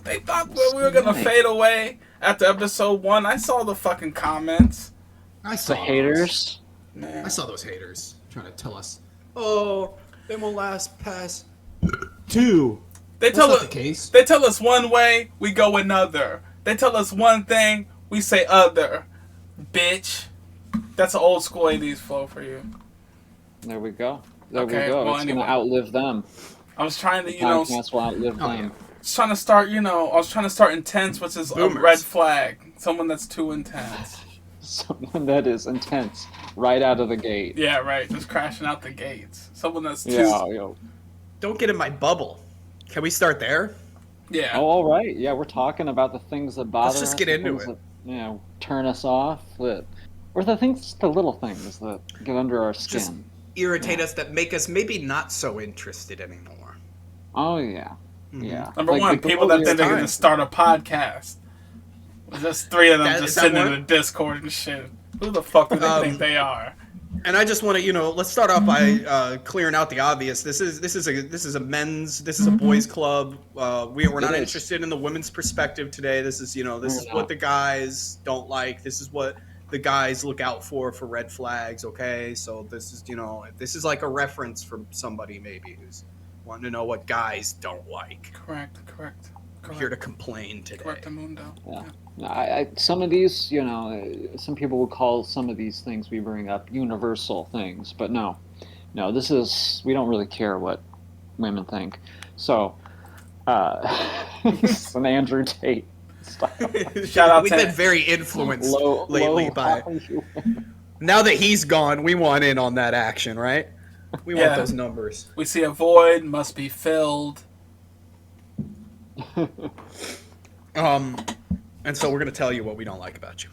They thought we were gonna fade away after episode 1. I saw the fucking comments. I saw the haters. Man. I saw those haters trying to tell us, oh, they won't last past 2. They That's tell not us the case. They tell us one way, we go another. They tell us one thing, we say other. Bitch. That's an old school 80s flow for you. There we go. There Okay, we go. well, It's anyway. gonna outlive them. I was trying to, The podcast will outlive them. yeah. I was trying to start intense, which is a Boomers. red flag. Someone that's too intense. Someone that is intense right out of the gate. Yeah, right. Just crashing out the gates. Someone that's too... Yeah. Yo. Don't get in my bubble. Can we start there? Yeah. Oh, all right. Yeah, we're talking about the things that bother us. Let's just get the into things it. That, turn us off. Or the little things that get under our skin. Just irritate us, that make us maybe not so interested anymore. Oh, yeah. Mm-hmm. Yeah. Number Like, one, the people that earlier think they're going to times. start a podcast. Just 3 of them That- just is that sitting in one? the Discord and shit. Who the fuck do they think they are? And I just want to, let's start off by clearing out the obvious. This is a boys club. We're not It is. interested in the women's perspective today. This is, this is not. what the guys don't like. This is what the guys look out for red flags. Okay, so this is like a reference for somebody maybe who's wanting to know what guys don't like. Correct. I'm here to complain today. Correct, Mundo. Yeah. Some of these, some people would call some of these things we bring up universal things, but no, we don't really care what women think. So, it's an Andrew Tate style. Shout out We've to- been very influenced lately low by. value. Now that he's gone, we want in on that action, right? We want those numbers. We see a void, must be filled. And so we're gonna tell you what we don't like about you.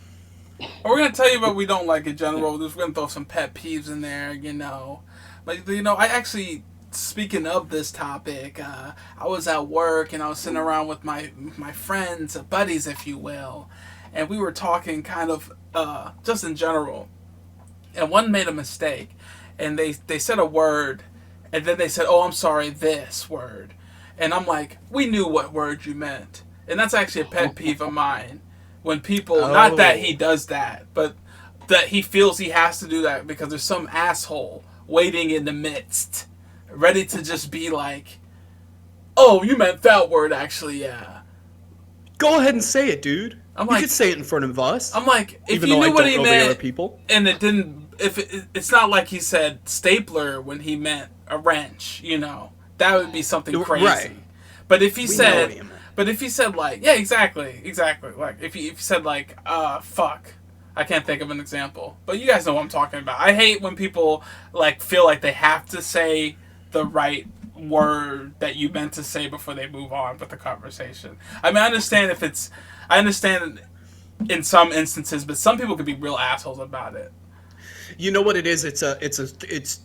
We're going to tell you what we don't like in general. We're going to throw some pet peeves in there, Like, I actually, speaking of this topic, I was at work and I was sitting around with my friends, buddies, if you will. And we were talking kind of just in general. And one made a mistake. And they said a word. And then they said, oh, I'm sorry, this word. And I'm like, we knew what word you meant. And that's actually a pet peeve of mine. When people, not that he does that, but that he feels he has to do that because there's some asshole waiting in the midst, ready to just be like, oh, you meant that word actually, yeah. Go ahead and say it, dude. I'm You like- could say it in front of us. I'm like, if even you though I knew what don't he know the other meant, people. and it didn't, it's not like he said stapler when he meant a wrench, that would be something crazy. Right. But if he We know what said, he meant. but if he said like, yeah, exactly. Like if he said like, fuck, I can't think of an example, but you guys know what I'm talking about. I hate when people like feel like they have to say the right word that you meant to say before they move on with the conversation. I mean, I understand in some instances, but some people could be real assholes about it. You know what it is? It's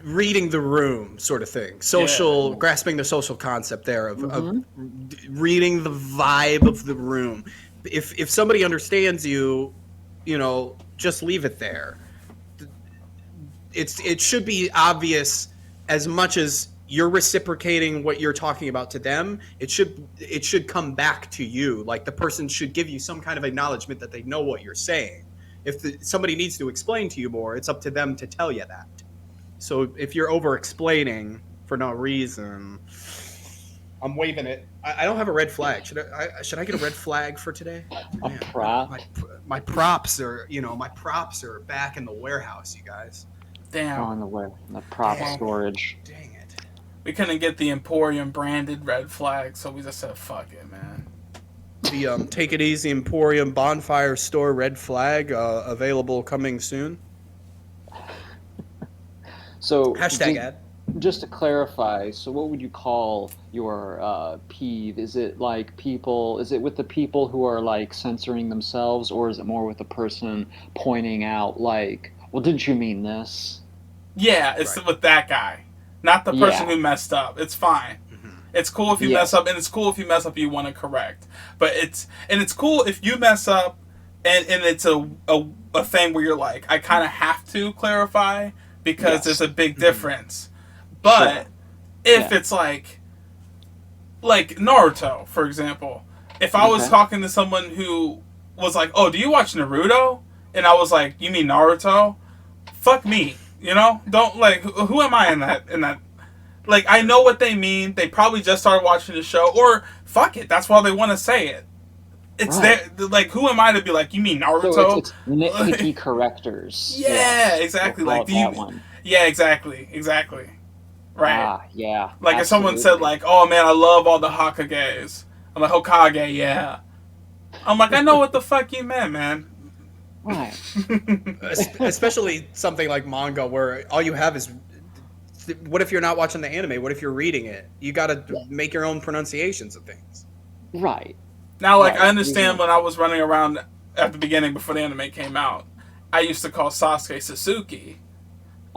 reading the room sort of thing. Social, grasping the social concept there of reading the vibe of the room. If somebody understands you, just leave it there. It should be obvious as much as you're reciprocating what you're talking about to them. It should come back to you. Like the person should give you some kind of acknowledgement that they know what you're saying. If somebody needs to explain to you more, it's up to them to tell you that. So if you're over-explaining for no reason, I'm waving it. I don't have a red flag. Should I get a red flag for today? A prop? My props are back in the warehouse, you guys. Damn. Oh, in the prop Dang. storage. Dang it. We couldn't get the Emporium branded red flag, so we just said, fuck it, man. The Take It Easy Emporium Bonfire Store red flag available coming soon. So Hashtag ad. Just to clarify, so what would you call your peeve? Is it like is it with the people who are like censoring themselves, or is it more with the person pointing out like, well, didn't you mean this? Yeah, it's Right. with that guy. Not the person Yeah. who messed up. It's fine. It's cool if you mess up, and it's cool if you mess up you want to correct. But it's cool if you mess up and it's a thing where you're like, I kind of have to clarify because Yes. there's a big difference. But if Sure. it's like, like Naruto, for example. If I was Okay. talking to someone who was like, "Oh, do you watch Naruto?" and I was like, "You mean Naruto?" Fuck me, you know. Don't like. Who am I in that? In that. Like, I know what they mean. They probably just started watching the show, or fuck it. That's why they want to say it. It's Right. there. Like, who am I to be like, "You mean So Naruto?" it's nitpicky correctors. Yeah. Yeah, We'll exactly. call Like, it do that you? one. Yeah, exactly. Right. Ah, yeah, Like if someone said absolutely. like, "Oh man, I love all the Hokages," I'm like, "Hokage, yeah." I'm like, I know what the fuck you meant, man. Right. Especially something like manga where all you have is what if you're not watching the anime? What if you're reading it? You got to Yeah. make your own pronunciations of things. Right. Now, like, I Right. understand when I was running around at the beginning before the anime came out, I used to call Sasuke Sasuke.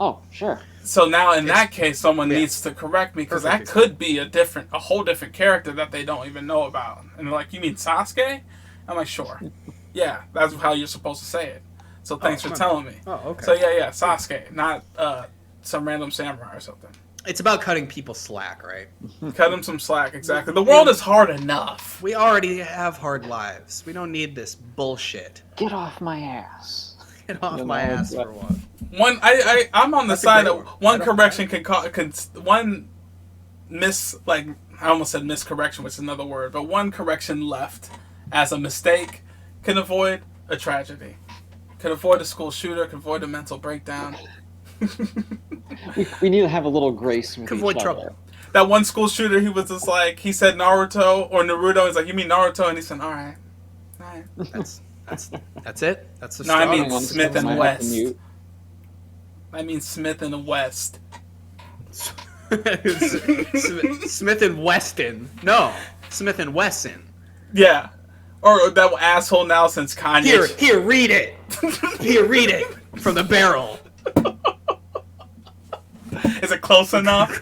Oh, sure. So now, in It's that case, someone yeah, needs to correct me because that perfectly could be a whole different character that they don't even know about. And they're like, "You mean Sasuke?" I'm like, "Sure, yeah, that's how you're supposed to say it." So Oh, thanks for my telling bad. me. Oh, okay. So yeah, Sasuke, not some random samurai or something. It's about cutting people slack, right? Cut him some slack. Exactly. The world is hard enough. We already have hard lives. We don't need this bullshit. Get off my ass. Get off You my know, ass for one. I'm on the That's a side great that one. one correction one I almost said miscorrection, which is another word, but one correction left as a mistake can avoid a tragedy, can avoid a school shooter, can avoid a mental breakdown. we need to have a little grace with Could each avoid other. trouble. That one school shooter, he was just like, he said Naruto or Naruto. He's like, "You mean Naruto?" And he said, "All right, all right." That's that's it. That's the No, I straw. mean Hang on a Smith second, I and might have to West. mute. I mean Smith and West. Smith and Weston. No, Smith and Wesson. Yeah. Or that asshole now since Kanye. Here, read it. Here, read it from the barrel. Is it close enough?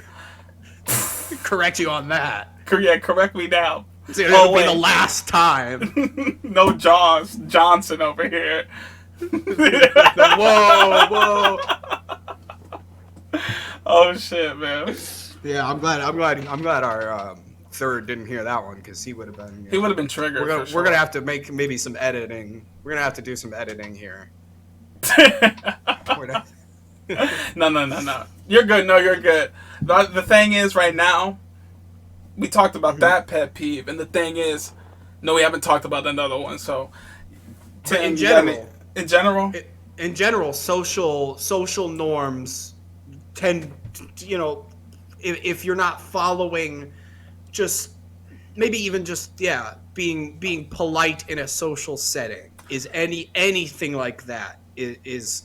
Correct you on that. Yeah, correct me now. It'll be the last time. No Josh Johnson over here. Whoa. Oh shit, man. Yeah, I'm glad our third didn't hear that one because he would have been. He would have been triggered. We're gonna have to make maybe some editing. We're gonna have to do some editing here. No. You're good. No, you're good. The thing is, right now, we talked about that pet peeve, and the thing is, no, we haven't talked about another one. So, But in general, social norms tend, if you're not following, just maybe even just being polite in a social setting is anything like that is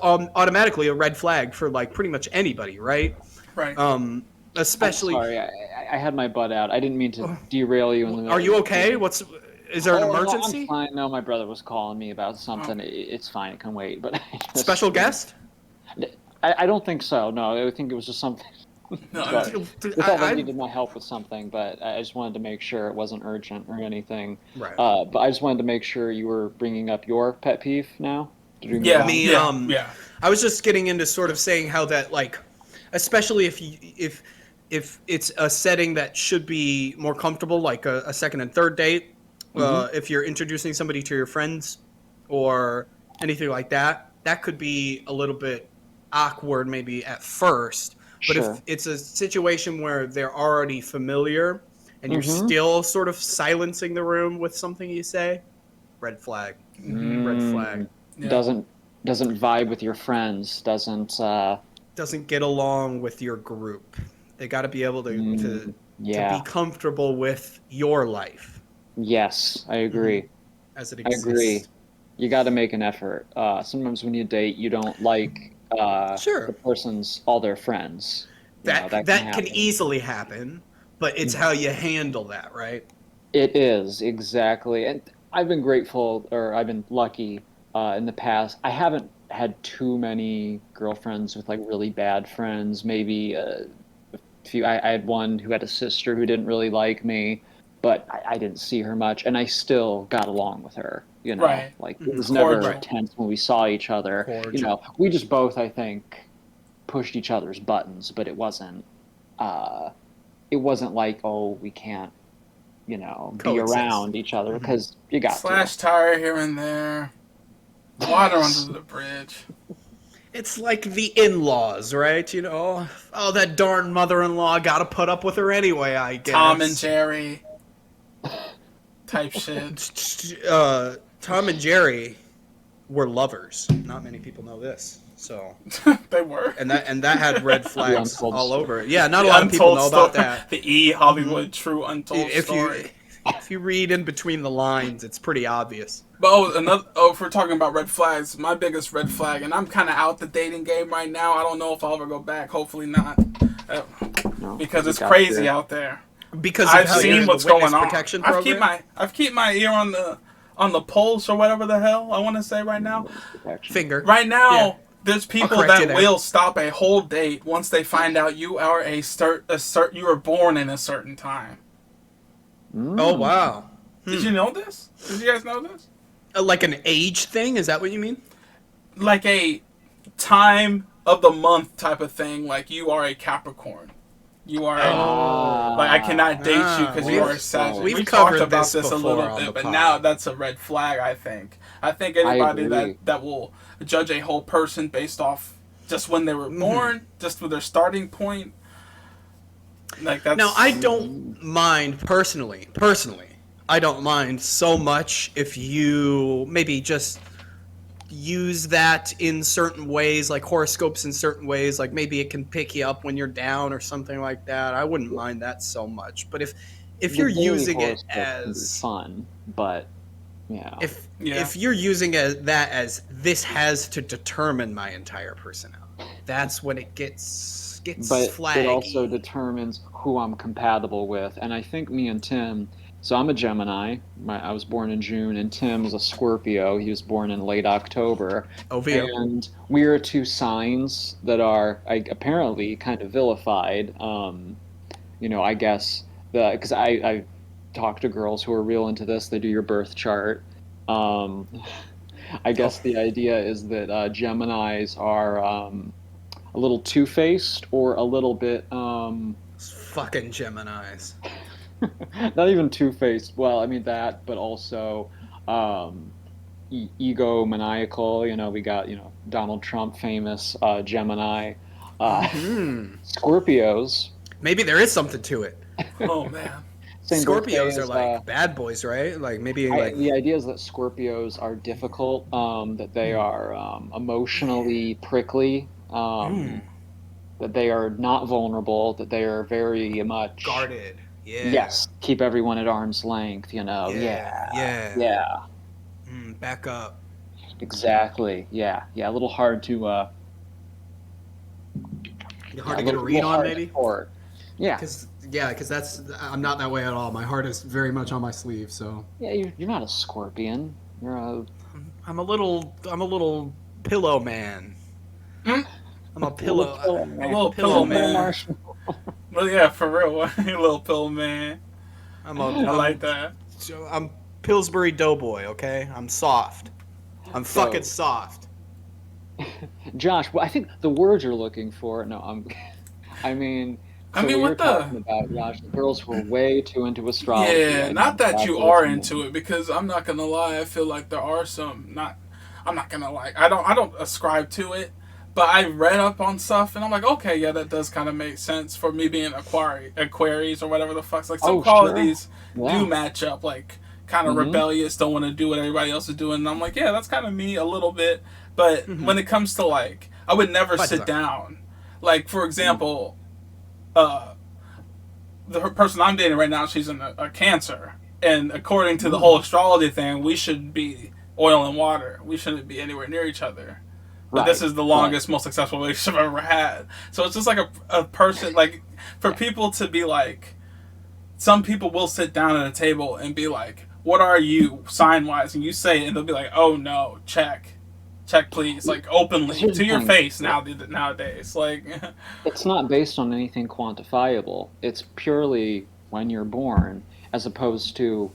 automatically a red flag for like pretty much anybody, right? right? Especially. I'm sorry, I had my butt out. I didn't mean to derail you in the middle. Are you okay? Is there an Oh, no, emergency? I'm fine. No, my brother was calling me about something. It's fine. It can wait. But Special guest? I don't think so. No, I think it was just something. No, But they thought I- they needed my help with something, but I just wanted to make sure it wasn't urgent or anything. Right. But I just wanted to make sure you were bringing up your pet peeve now. Did we move yeah, on? Me, yeah. I was just getting into sort of saying how that, like, especially if it's a setting that should be more comfortable, like a second and third date, if you're introducing somebody to your friends or anything like that, that could be a little bit awkward maybe at first. But Sure. if it's a situation where they're already familiar and you're still sort of silencing the room with something you say, red flag. Red flag. Yeah. Doesn't vibe with your friends. Doesn't get along with your group. They got to be able to Yeah. be comfortable with your life Yes, I agree. as it I exists. agree. You got to make an effort. Sometimes when you date, you don't like Sure. the person's all their friends. You know, That happen. can easily happen, but it's how you handle that, right? It is, exactly. And I've been grateful, or I've been lucky in the past. I haven't had too many girlfriends with like really bad friends. Maybe a few. I had one who had a sister who didn't really like me, but I didn't see her much, and I still got along with her. You know, Right. like it was never Cordial. tense when we saw each other. You Cordial. know, we just both, I think, pushed each other's buttons, but it wasn't. it wasn't like, oh, we can't, be Coexist. around each other because you got Slash to. tire here and there. Water under the bridge. It's like the in-laws, right? Oh, that darn mother-in-law got to put up with her anyway, I guess. Tom and Jerry. Type shit. Tom and Jerry were lovers. Not many people know this. So They were. and that had red flags untold all story. over it. Yeah, not a lot of people know about that. The E Hollywood true untold If story. you read in between the lines, it's pretty obvious. But if we're talking about red flags, my biggest red flag, and I'm kind of out the dating game right now. I don't know if I'll ever go back. Hopefully not, because it's crazy out there. Because I've seen what's going on. I've keep my ear on the pulse or whatever the hell I want to say right now. finger. Right now, Yeah. there's people correct you that there. will stop a whole date once they find out you are you were born in a certain time. Oh wow. Did you know this? Did you guys know this? Like an age thing? Is that what you mean? Like a time of the month type of thing. Like you are a Capricorn. You are like I cannot date you because you are a Sagittarius. We've We covered talked about this this a before little on bit, the but pod. now that's a red flag. I think anybody agree. that will judge a whole person based off just when they were born, just with their starting point. Like that's Now, I don't mind personally. I don't mind so much if you maybe just use that in certain ways, like horoscopes in certain ways, like maybe it can pick you up when you're down or something like that. I wouldn't mind that so much. But if you're The daily using it horoscope can be as fun, but yeah. if you're using that as this has to determine my entire personality, that's when it gets But flaggy. it also determines who I'm compatible with. And I think me and Tim, so I'm a Gemini. I was born in June, and Tim is a Scorpio. He was born in late October. OVO. And we are two signs that are apparently kind of vilified. I guess, because I talk to girls who are real into this. They do your birth chart. I guess the idea is that Geminis are a little two-faced or a little bit Fucking Geminis. not even two-faced. Well, I mean that, but also egomaniacal. We got Donald Trump, famous Gemini. Scorpios. Maybe there is something to it. oh man. Same birthday Scorpios as, are like bad boys, right? Like maybe the idea is that Scorpios are difficult, that they are emotionally prickly, that they are not vulnerable, that they are very much guarded. Yeah. Yes, keep everyone at arm's length. Yeah. Back up. Exactly. Yeah. A little hard to. Hard to get a read on, maybe. Yeah. Because I'm not that way at all. My heart is very much on my sleeve. So. Yeah, you're not a scorpion. I'm a little pillow man. I'm a pillow. A little pillow man. Well, yeah, for real, you little pill man. I like that. I'm Pillsbury Doughboy. Okay, I'm soft. I'm fucking soft. Josh, well, I think the word you're looking for. No, I mean, what you're talking about, Josh, the girls who are way too into astrology. Yeah, not that you are into it, because I'm not gonna lie. I feel like there are some. I'm not gonna lie. I don't ascribe to it. But I read up on stuff, and I'm like, okay, yeah, that does kind of make sense for me being Aquarius or whatever the fuck's. Like, some qualities do match up, like, kind of rebellious, don't want to do what everybody else is doing. And I'm like, yeah, that's kind of me a little bit. But when it comes to, like, I would never sit down. Like, for example, the person I'm dating right now, she's in a Cancer. And according to the whole astrology thing, we should be oil and water. We shouldn't be anywhere near each other. But this is the longest, most successful relationship I've ever had. So it's just like a person, like, for people to be like, some people will sit down at a table and be like, what are you, sign-wise? And you say it, and they'll be like, oh, no, check, please, like, openly, to your face nowadays. Like, it's not based on anything quantifiable. It's purely when you're born, as opposed to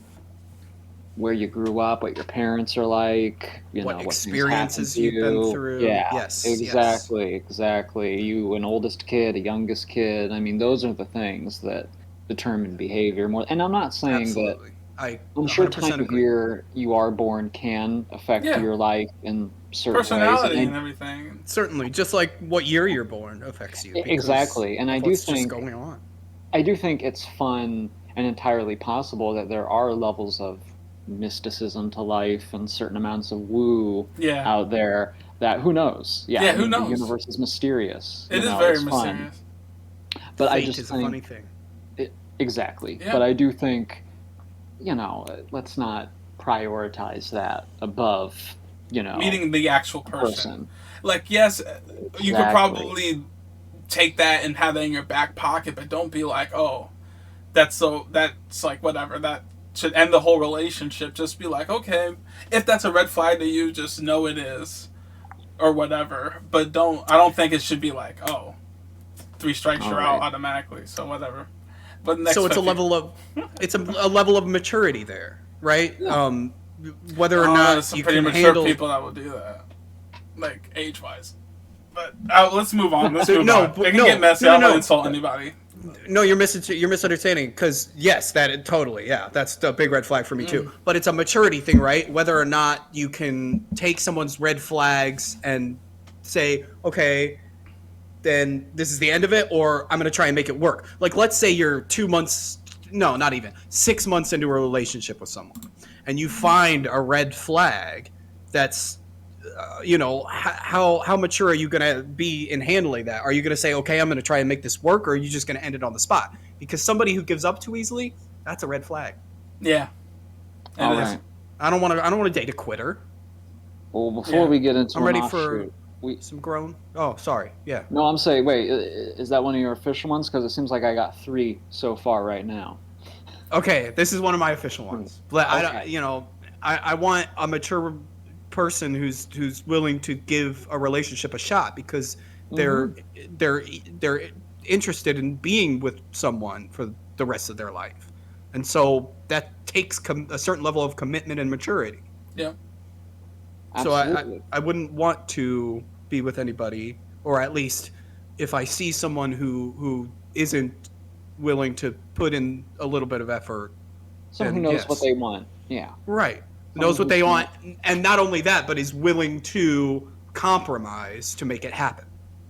where you grew up, what your parents are like, what experiences you've been through. Yeah, yes, exactly. You, an oldest kid, a youngest kid. I mean, those are the things that determine behavior more. And I'm not saying that. Absolutely. I I'm sure time 100% of agree. year you are born can affect Yeah, your life in certain ways, personality and and everything. Certainly, just like what year you're born affects you because exactly. And of what's just going on. I do think it's fun and entirely possible that there are levels of mysticism to life and certain amounts of woo Yeah, out there that who knows? Yeah, yeah. I Who mean, the knows? universe is mysterious, It is very it's fun. mysterious. But I Fate just is a funny think thing. exactly. Yeah, But I do think, let's not prioritize that above, meeting the actual a person. person. Like, yes, you could Exactly. probably take that and have that in your back pocket, but don't be like, oh, that's like whatever that should end the whole relationship. Just be like, okay, if that's a red flag to you, just know it is or whatever. But don't. I don't think it should be like, oh, three strikes All you're out right. automatically. So whatever. But next So it's a 50. level of a level of maturity there, right? Yeah. Whether or Oh, there's not some you pretty can mature handle people that will do that, like age wise. But let's move on. Let's no, move on. It can get no, messy. no, I don't want to no, insult no. anybody. No, you're misunderstanding because yes, totally, yeah, that's the big red flag for me too. But it's a maturity thing, right? Whether or not you can take someone's red flags and say, okay, then this is the end of it, or I'm going to try and make it work. Like, let's say you're 2 months, no, not even 6 months into a relationship with someone, and you find a red flag that's how mature are you going to be in handling that? Are you going to say, okay, I'm going to try and make this work, or are you just going to end it on the spot? Because somebody who gives up too easily, that's a red flag. Yeah, it All is. right. I don't want to date a quitter. Well, before Yeah. we get into I'm an ready for offshoot, we some grown. Oh, sorry. Yeah. no, I'm saying, wait, is that one of your official ones? Because it seems like I got three so far right now. Okay, this is one of my official ones. But Okay. I want a mature person who's willing to give a relationship a shot because Hmm. they're they're they're interested in being with someone for the rest of their life, and so that takes a certain level of commitment and maturity. Yeah. So Absolutely. I wouldn't want to be with anybody, or at least if I see someone who isn't willing to put in a little bit of effort, Someone who then knows what yes, they want. Yeah. right, Someone knows what who's they want, not. and not only that, but is willing to compromise to make it happen.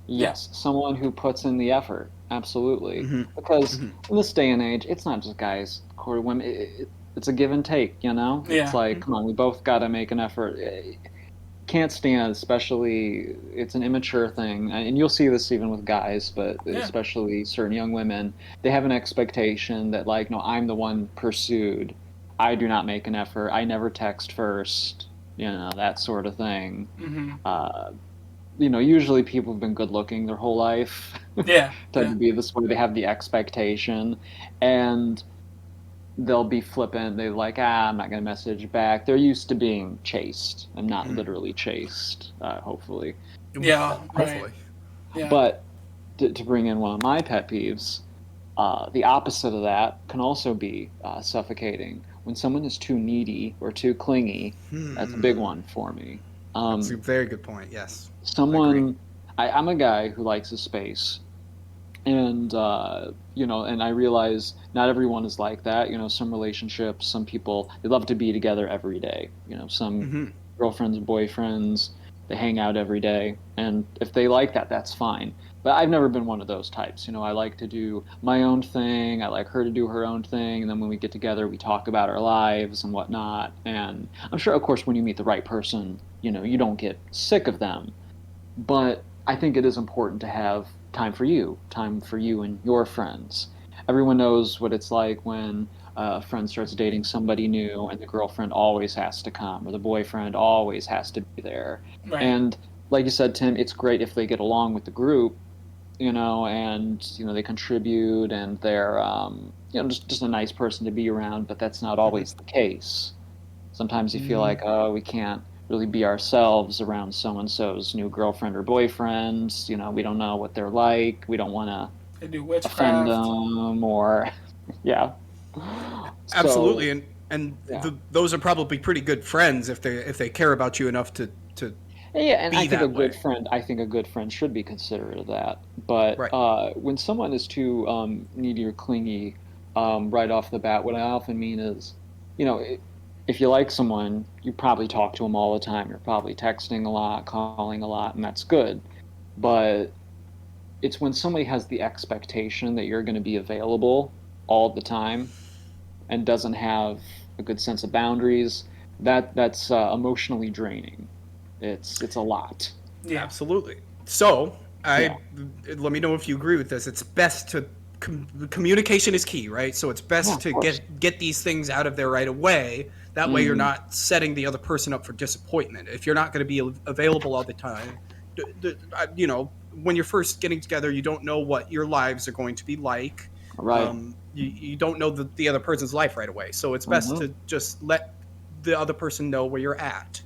Yeah. Yes, someone who puts in the effort. Absolutely. Mm-hmm. Because Mm-hmm. in this day and age, it's not just guys court women. It's a give and take. It's Yeah. like, come on, we both got to make an effort. Can't stand, especially, it's an immature thing. And you'll see this even with guys, but Yeah. especially certain young women. They have an expectation that, like, no, I'm the one pursued. I do not make an effort. I never text first, that sort of thing. Mm-hmm. Uh, usually people have been good looking their whole life, Yeah. tend Yeah. to be this way. They have the expectation, and they'll be flippant. They're like, I'm not going to message back. They're used to being chased. I'm not literally chased, hopefully. Yeah. Right. Hopefully. Yeah. But to bring in one of my pet peeves, the opposite of that can also be suffocating. When someone is too needy or too clingy, that's a big one for me. That's a very good point. Yes, I agree. Someone, I'm a guy who likes his space, and and I realize not everyone is like that. Some relationships, some people, they love to be together every day. Some Mm-hmm. girlfriends, boyfriends, they hang out every day, and if they like that, that's fine. But I've never been one of those types. I like to do my own thing. I like her to do her own thing, and then when we get together, we talk about our lives and whatnot. And I'm sure, of course, when you meet the right person, you don't get sick of them, but I think it is important to have time for you and your friends. Everyone knows what it's like when a friend starts dating somebody new and the girlfriend always has to come or the boyfriend always has to be there. Right. And like you said, Tim, it's great if they get along with the group, and they contribute and they're just a nice person to be around, but that's not Mm-hmm. always the case. Sometimes you feel Mm-hmm. like, oh, we can't really be ourselves around so and so's new girlfriend or boyfriend. We don't know what they're like. We don't want to They do offend witchcraft. them, or yeah. Absolutely, So and yeah, those are probably pretty good friends if they care about you enough to yeah, and be that way. I think a good friend should be considerate of that. But Right. when someone is too needy or clingy, right off the bat. What I often mean is, you know, if you like someone, you probably talk to them all the time. You're probably texting a lot, calling a lot, and that's good. But it's when somebody has the expectation that you're going to be available all the time and doesn't have a good sense of boundaries, that's emotionally draining. It's a lot. Yeah. Absolutely. So, Yeah. let me know if you agree with this. It's best to communication is key, right? So it's Yeah, best of to course. get these things out of there right away. That way, you're Mhm. not setting the other person up for disappointment. If you're not going to be available all the time, you know, when you're first getting together, you don't know what your lives are going to be like. Right. You don't know the other person's life right away. So it's best Hmm. to just let the other person know where you're at.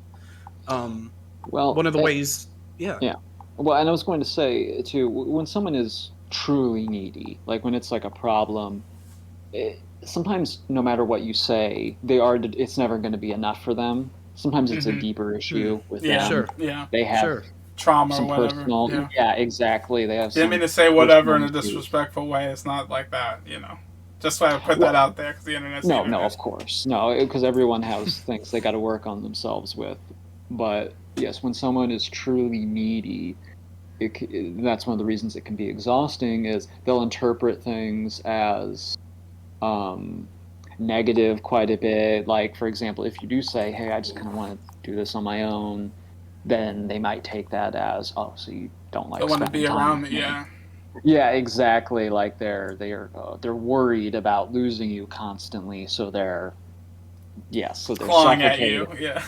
Um, Well, one of the ways, yeah. yeah. Well, and I was going to say too, when someone is truly needy, like when it's like a problem, sometimes no matter what you say, it's never going to be enough for them. Sometimes it's a Hmm. deeper issue with Yeah. them. Sure, Yeah. They have sure. Trauma or some whatever. personal, Yeah. yeah, exactly. They have Didn't mean some to say whatever personal in a issues. disrespectful way. It's not like that, you know. Just so I put that Well, out there because the internet's the no, no, internet. of course. No, because everyone has things they got to work on themselves with. But yes, when someone is truly needy, that's one of the reasons it can be exhausting is they'll interpret things as um, negative quite a bit. Like, for example, if you do say, "Hey, I just kind of want to do this on my own," then they might take that as, "Oh, so you don't They like want to spending be time around with me. me." Yeah. Yeah, exactly. Like they're worried about losing you constantly, so they're Clawing at you. suffocating. Yeah.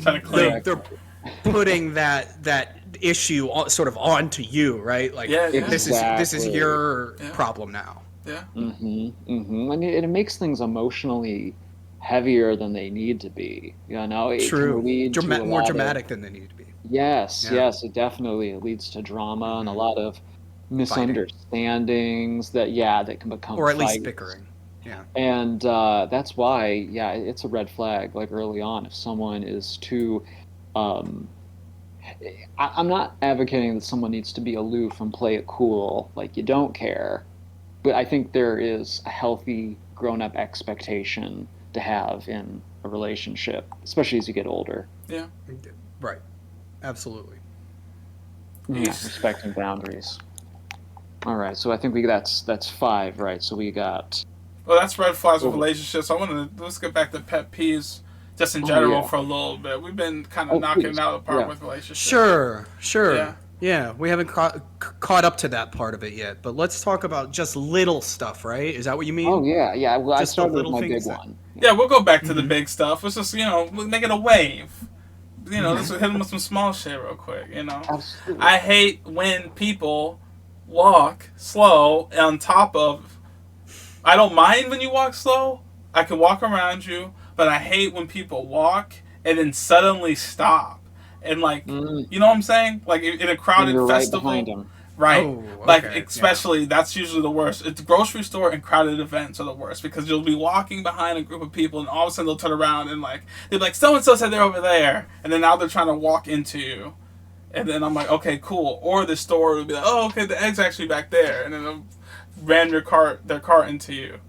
Trying to cling. They're Exactly. putting that issue sort of onto you, right? Like Yeah. Yeah. this is Exactly. your Yeah. problem now. Yeah. And it makes things emotionally heavier than they need to be. You know, it can True. lead to a More lot of dramatic than they need to be. yes, Yeah. yes, it leads to drama and a lot of Fighting, misunderstandings that can become or at least fights. bickering. Yeah. And that's why, yeah, it's a red flag. Like early on, if someone is too, um, I'm not advocating that someone needs to be aloof and play it cool, like you don't care. But I think there is a healthy grown-up expectation to have in a relationship, especially as you get older. Yeah. Right. Absolutely. Yeah, respecting boundaries. All right, so I think that's five, right? So we got. Well, that's red flags with Oh, relationships. I want to let's get back to pet peeves, just in oh general yeah. for a little bit. We've been kind of Oh knocking it please. out of the park Yeah. with relationships. Sure. Yeah. Sure. Yeah, we haven't caught up to that part of it yet, but let's talk about just little stuff, right? Is that what you Oh mean? yeah, yeah. Well, I Just the started with little my big things that. one. Yeah. Yeah, we'll go back to the Hmm. big stuff. Let's just, make it a wave. Let's Okay. hit them with some small shit real quick. Absolutely. I hate when people walk slow on top of. I don't mind when you walk slow. I can walk around you, but I hate when people walk and then suddenly stop. And, like, Mm, you know what I'm saying? Like, in a when crowded you're right behind festival. him. Right. Oh, Like, okay. Yeah. especially, that's usually the worst. It's grocery store and crowded events are the worst because you'll be walking behind a group of people and all of a sudden they'll turn around and, like, they're like, so and so said they're over there. And then now they're trying to walk into you. And then I'm like, okay, cool. Or the store will be like, oh, okay, the egg's actually back there. And then they'll ram their cart into you.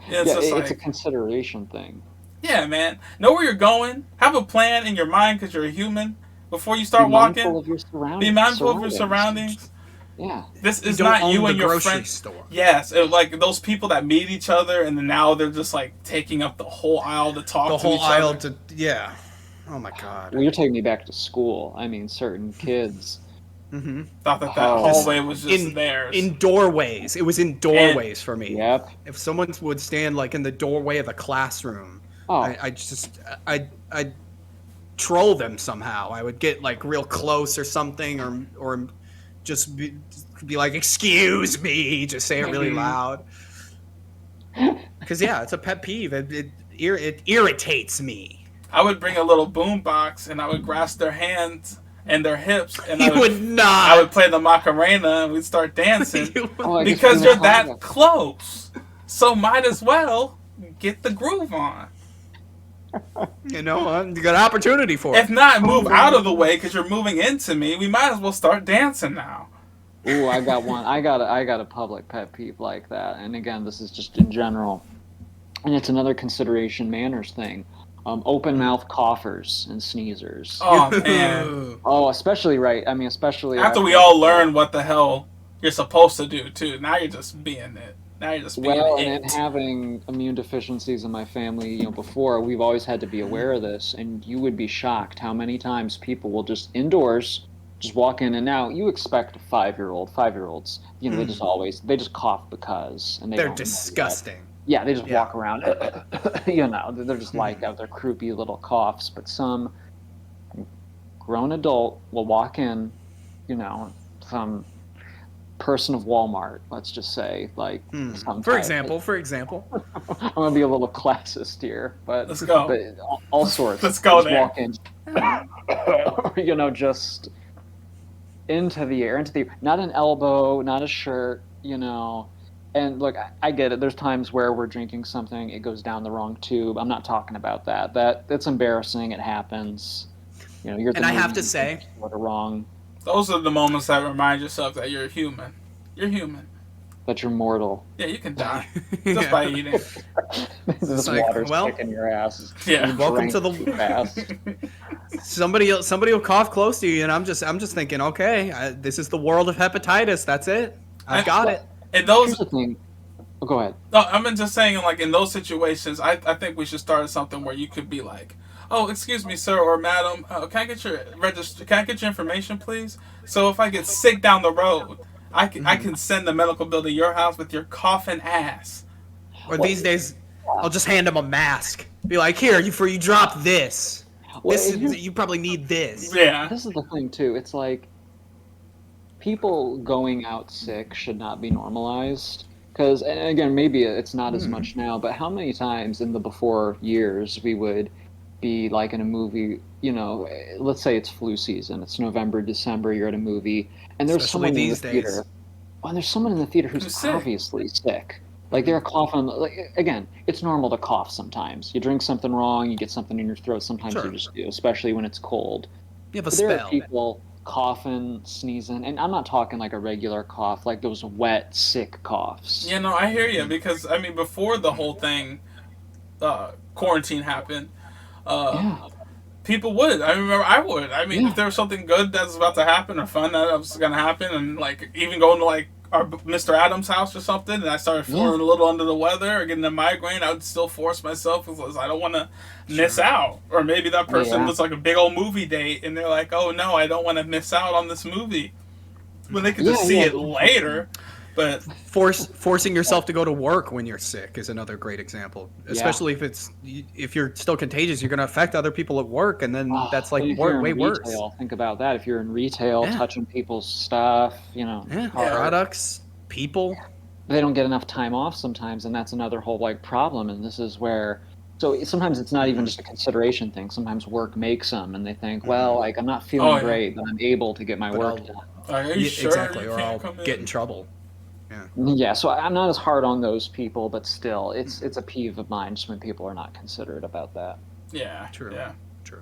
And it's Yeah, just it's a like, consideration thing. yeah, man. Know where you're going. Have a plan in your mind because you're a human. Before you Be start mindful walking, of your be mindful of your surroundings. surroundings. Yeah. This You is don't not you own the and your grocery friend. store. Yes, like those people that meet each other and then now they're just like taking up the whole aisle to talk The to whole each aisle other. to yeah. Oh my god. Well, you're taking me back to school. I mean, certain kids. Mm-hmm. Thought that Oh Just hallway my. was just in theirs. doorways. It was in And doorways for me. Yep. If someone would stand like in the doorway of a classroom, Oh, I troll them somehow. I would get like real close or something, or just be like, "Excuse me," just say it really mhm. loud. Because yeah, it's a pet peeve. It irritates me. I would bring a little boom box and I would grasp their hands and their hips and You would I would not. play the Macarena and we'd start dancing You oh, I would- guess because we're you're gonna that close. So might as well get the groove on. you got an opportunity for If it. not, move out of the way because you're moving into me. We might as well start dancing now. Ooh, I got one. I got a public pet peeve like that. And again, this is just in general. And it's another consideration manners thing. Open mouth coughers and sneezers. Oh man! Oh, especially right. I mean, especially After we after. all learn what the hell you're supposed to do too, now you're just being it. Now you're just being Well, and it. having immune deficiencies in my family, before we've always had to be aware of this, and you would be shocked how many times people will just indoors just walk in, and now you expect a 5-year-olds, they just cough because, and They're don't know yet. disgusting. Yeah, they just walk around, they're just like out their croupy little coughs. But some grown adult will walk in, some person of Walmart, let's just say, like some For type. example. I'm gonna be a little classist here, but Let's go. But all sorts. Let's go just there. Walk in, just into the air, not an elbow, not a shirt, And look, I get it. There's times where we're drinking something, it goes down the wrong tube. I'm not talking about that. That's embarrassing. It happens. You're. And I have to say, what are wrong. Those are the moments that remind yourself that you're human. You're human. That you're mortal. Yeah, you can die just by eating. This like, water's well, kicking your ass. Yeah. You Welcome drank to the- too fast. somebody will cough close to you, and I'm just thinking, okay, this is the world of hepatitis. That's it. I've got it. And those. Here's the thing. Oh, go ahead. No, I'm just saying, like in those situations, I think we should start something where you could be like, "Oh, excuse me, sir or madam, can I get your Can I get your information, please? So if I get sick down the road, I can send the medical bill to your house with your coughing ass." Or these days, I'll just hand them a mask. Be like, here, you drop this. You probably need this. Yeah. This is the thing too. It's like people going out sick should not be normalized. Because, and again, maybe it's not as much now, but how many times in the before years we would be like in a movie, let's say it's flu season, it's November, December, you're at a movie, and there's Especially someone in the these days. theater. Well, and there's someone in the theater who's sick. obviously sick. Like they're coughing. Like, again, it's normal to cough sometimes. You drink something wrong, you get something in your throat. Sometimes Sure. you just do, especially when it's cold. You have a But there spell. are people coughing, sneezing, and I'm not talking like a regular cough, like those wet, sick coughs. Yeah, no, I hear you because I mean, before the whole thing, quarantine happened, Yeah. people would. I remember I would. I mean, if there was something good that was about to happen or fun that was going to happen, and like even going to like our Mr. Adams' house or something, and I started feeling a little under the weather or getting a migraine, I would still force myself because I don't want to miss out. Or maybe that person was like a big old movie date, and they're like, "Oh no, I don't want to miss out on this movie," when they could just see it later. But Forcing yourself to go to work when you're sick is another great example. Especially if you're still contagious, you're going to affect other people at work, and then that's like way worse. Think about that. If you're in retail, touching people's stuff, products, people. They don't get enough time off sometimes, and that's another whole like problem. And this is where, so sometimes it's not even just a consideration thing. Sometimes work makes them, and they think, well, like I'm not feeling great, but I'm able to get my work done. Are you sure? Exactly, You or I'll can't come get in trouble. Yeah, so I'm not as hard on those people, but still, it's a peeve of mine just when people are not considerate about that. Yeah, True. Yeah. True.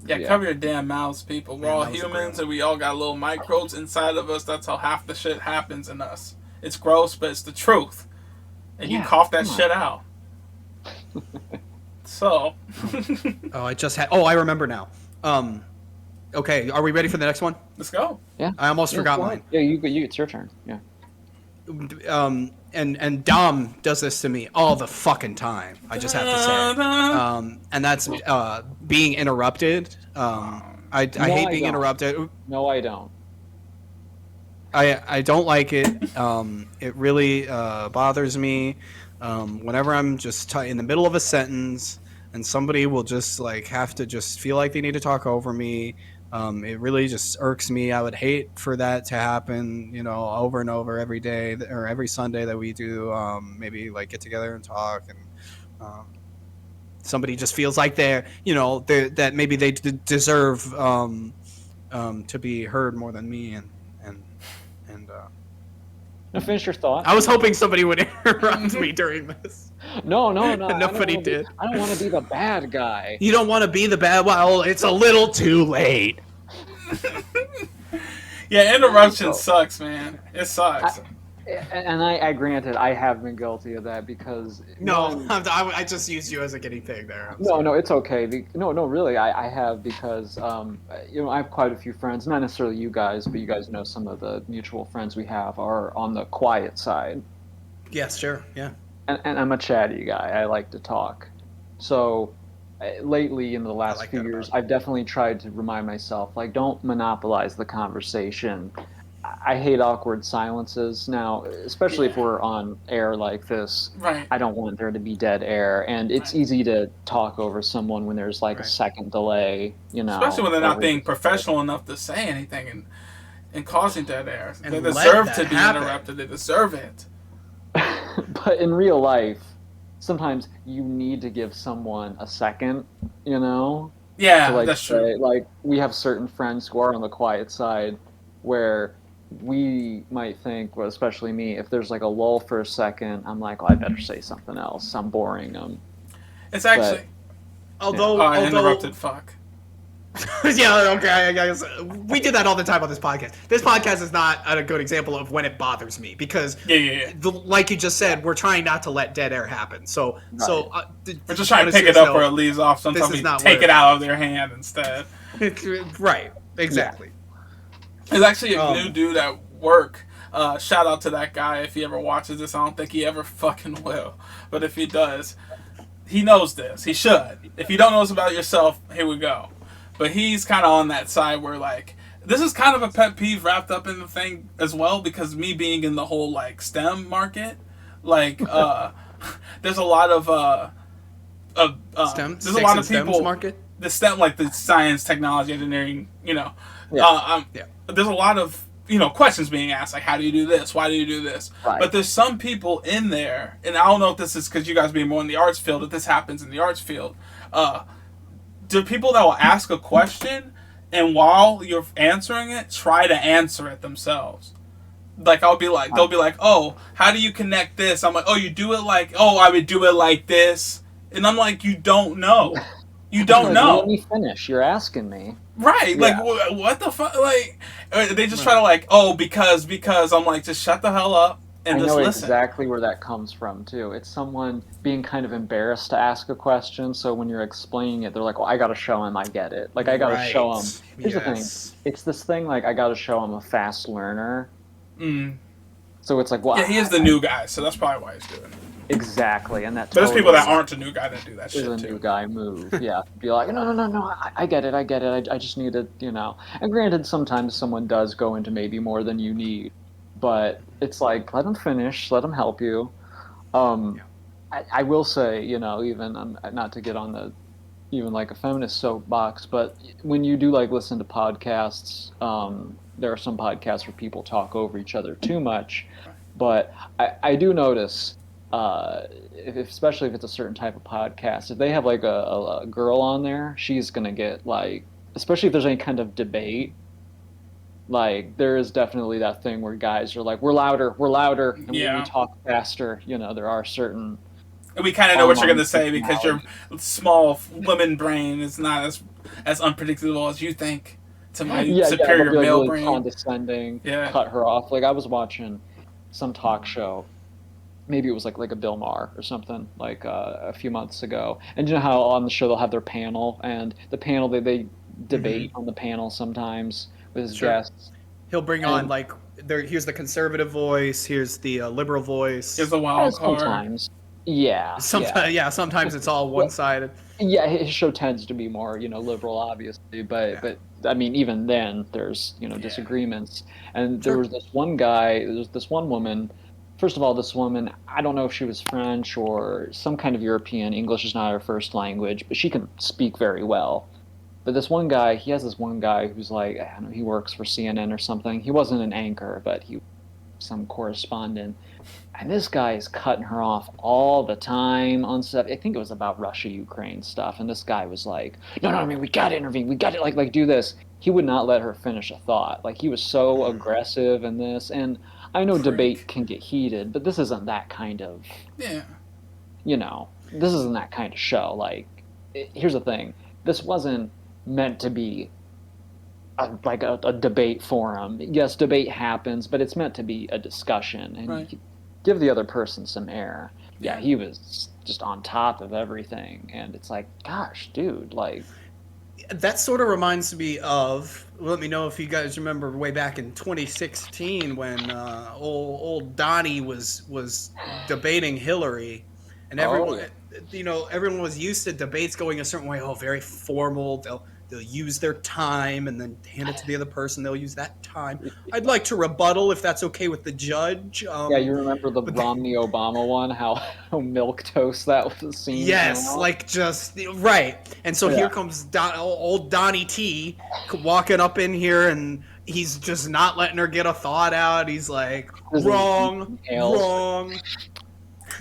Yeah, cover your damn mouths, people. We're all humans, and we all got little microbes inside of us. That's how half the shit happens in us. It's gross, but it's the truth. And you cough that shit out. So. I remember now. Okay, are we ready for the next one? Let's go. Yeah. I almost forgot mine. Yeah, it's your turn. Yeah. And Dom does this to me all the fucking time. I just have to say, and that's being interrupted. I hate being interrupted. No, I don't. I don't like it. It really bothers me whenever I'm just in the middle of a sentence and somebody will just like have to just feel like they need to talk over me. It really just irks me. I would hate for that to happen, over and over every day or every Sunday that we do maybe like get together and talk, and somebody just feels like that maybe they deserve to be heard more than me, and Now finish your thought. I was hoping somebody would interrupt me during this. No. Nobody did. I don't want to be the bad guy. You don't want to be the bad. Well, it's a little too late. Yeah, interruption So, sucks, man. It I, sucks. and I granted, I have been guilty of that because No, one, I just used you as a guinea pig there. I'm no, sorry. no, it's okay. No, really, I have because I have quite a few friends, not necessarily you guys, but you guys know some of the mutual friends we have are on the quiet side, Yes, sure. Yeah. and I'm a chatty guy. I like to talk. So lately, in the I last like few that about years, you. I've definitely tried to remind myself, like, don't monopolize the conversation. I hate awkward silences now, especially if Yeah. we're on air like this. Right. I don't want there to be dead air, and it's Right. easy to talk over someone when there's like a Right. second delay, Especially when they're not over being just professional enough to say anything and causing dead air. They And let deserve that to be happen. interrupted. They deserve it. but in real life, sometimes you need to give someone a second, you know, to Yeah, like that's true. say, like, we have certain friends who are on the quiet side where we might think, well, especially me, if there's like a lull for a second, I'm like, well, I better say something else. I'm boring them. It's But actually. yeah, Oh, Although, I interrupted. although, Fuck. yeah, okay, I guess we do that all the time on this podcast. This podcast is not a good example of when it bothers me because, Yeah, yeah, yeah. like you just said, we're trying not to let dead air happen. So, right. We're just trying on to a pick it serious up where it note, leaves off. this Sometimes is we not where take it it out of belongs. their hand instead. Right, Yeah. exactly. There's actually a new Um, dude at work. Shout out to that guy if he ever watches this. I don't think he ever fucking will. But if he does, he knows this. He should. If you don't know this about yourself, here we go. But he's kind of on that side where, like, this is kind of a pet peeve wrapped up in the thing as well because me being in the whole, like, STEM market, like, there's a lot of, STEM, there's a sticks lot and of stems people, market. the STEM, like the science, technology, engineering, Yeah. Yeah, there's a lot of questions being asked like how do you do this, why do you do this, Right. but there's some people in there, and I don't know if this is because you guys being more in the arts field, if this happens in the arts field, uh there are people that will ask a question and while you're answering it try to answer it themselves. Like I'll be like, they'll be like, oh, how do you connect this? I'm like, oh, you do it like, oh, I would do it like this, and I'm like, you don't know, you don't Like, well, let know. me finish. You're asking me. Right, like Yeah. what the fuck? Like they just try right. to like, oh, because I'm like, just shut the hell up and I just know listen. exactly where that comes from too. It's someone being kind of embarrassed to ask a question, so when you're explaining it, they're like, "Well, I got to show him I get it." Like I got to show him. Right. Here's the thing. Yes. It's this thing like I got to show him a fast learner. Mm. So it's like, well, Yeah, he is the new guy, so that's probably why he's doing it. exactly, and that But there's people totally that aren't a new guy that do that is a shit new too. guy move. Yeah, be like, no, I get it, I get it. I just need to. And granted, sometimes someone does go into maybe more than you need, but it's like, let them finish, let them help you. Um, Yeah. I will say, even not to get on the even like a feminist soapbox, but when you do like listen to podcasts, there are some podcasts where people talk over each other too much. But I do notice, especially if it's a certain type of podcast, if they have like a girl on there, she's gonna get like, especially if there's any kind of debate. Like there is definitely that thing where guys are like, we're louder, and we Yeah, talk faster. There are certain and we kind of know what you're online gonna say because your personalities. small woman brain is not as unpredictable as you think to my Yeah, they'll superior be like male really brain. condescending, Yeah. cut her off. Like I was watching some talk show, maybe it was like a Bill Maher or something like a few months ago. And you know how on the show they'll have their panel, and the panel they debate on the panel sometimes with his Sure. guests. He'll bring on And like there. Here's the conservative voice. Here's the liberal Here's voice. a wild card. sometimes, yeah, yeah, Sometimes, yeah. Sometimes it's all one well, sided. yeah. His show tends to be more liberal, obviously, but Yeah. I mean even then there's Yeah. disagreements. And there Sure. was this one guy, there was this one woman. First of all, this woman, I don't know if she was French or some kind of European. English is not her first language, but she can speak very well. But this one guy, he has this one guy who's like, I don't know, he works for CNN or something. He wasn't an anchor, but he was some correspondent. And this guy is cutting her off all the time on stuff. I think it was about Russia, Ukraine stuff. And this guy was like, no, I mean, we got to intervene. We got to like do this. He would not let her finish a thought. Like he was so aggressive in this. And I know debate Freak. can get heated, but this isn't that kind of, Yeah. this isn't that kind of show. Like, here's the thing. This wasn't meant to be a debate forum. Yes, debate happens, but it's meant to be a discussion, and Right. you give the other person some air. Yeah, Yeah. he was just on top of everything, and it's like, gosh, dude, like, That sort of reminds me of. Let me know if you guys remember way back in 2016 when old Donnie was debating Hillary, and oh everyone, yeah, everyone was used to debates going a certain way. Oh, very formal. They'll use their time and then hand it to the other person. They'll use that time. I'd like to rebuttal if that's okay with the judge. yeah. You remember the But Romney Obama one? How milk toast that was seemed yes, now? like just right. And so Yeah. here comes old Donnie T walking up in here, and he's just not letting her get a thought out. He's like, There's those deep wrong, inhales. wrong.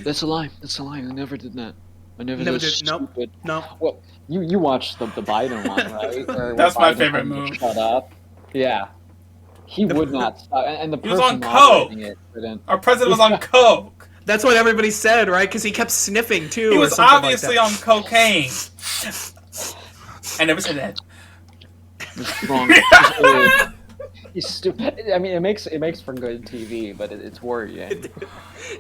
That's a lie. That's a lie. I never did that. I never Never did did. Nope. stupid. Nope. Well, you watched the Biden one, right? Where That's my Biden favorite told him to move. shut up. Yeah, he would not stop, and the He was person on coke. moderating it couldn't. Our president was on coke. That's what everybody said, right? Because he kept sniffing too. He or was something obviously like on cocaine. I never said that. It's wrong. He's stupid. I mean, it makes for good TV, but it's worrying.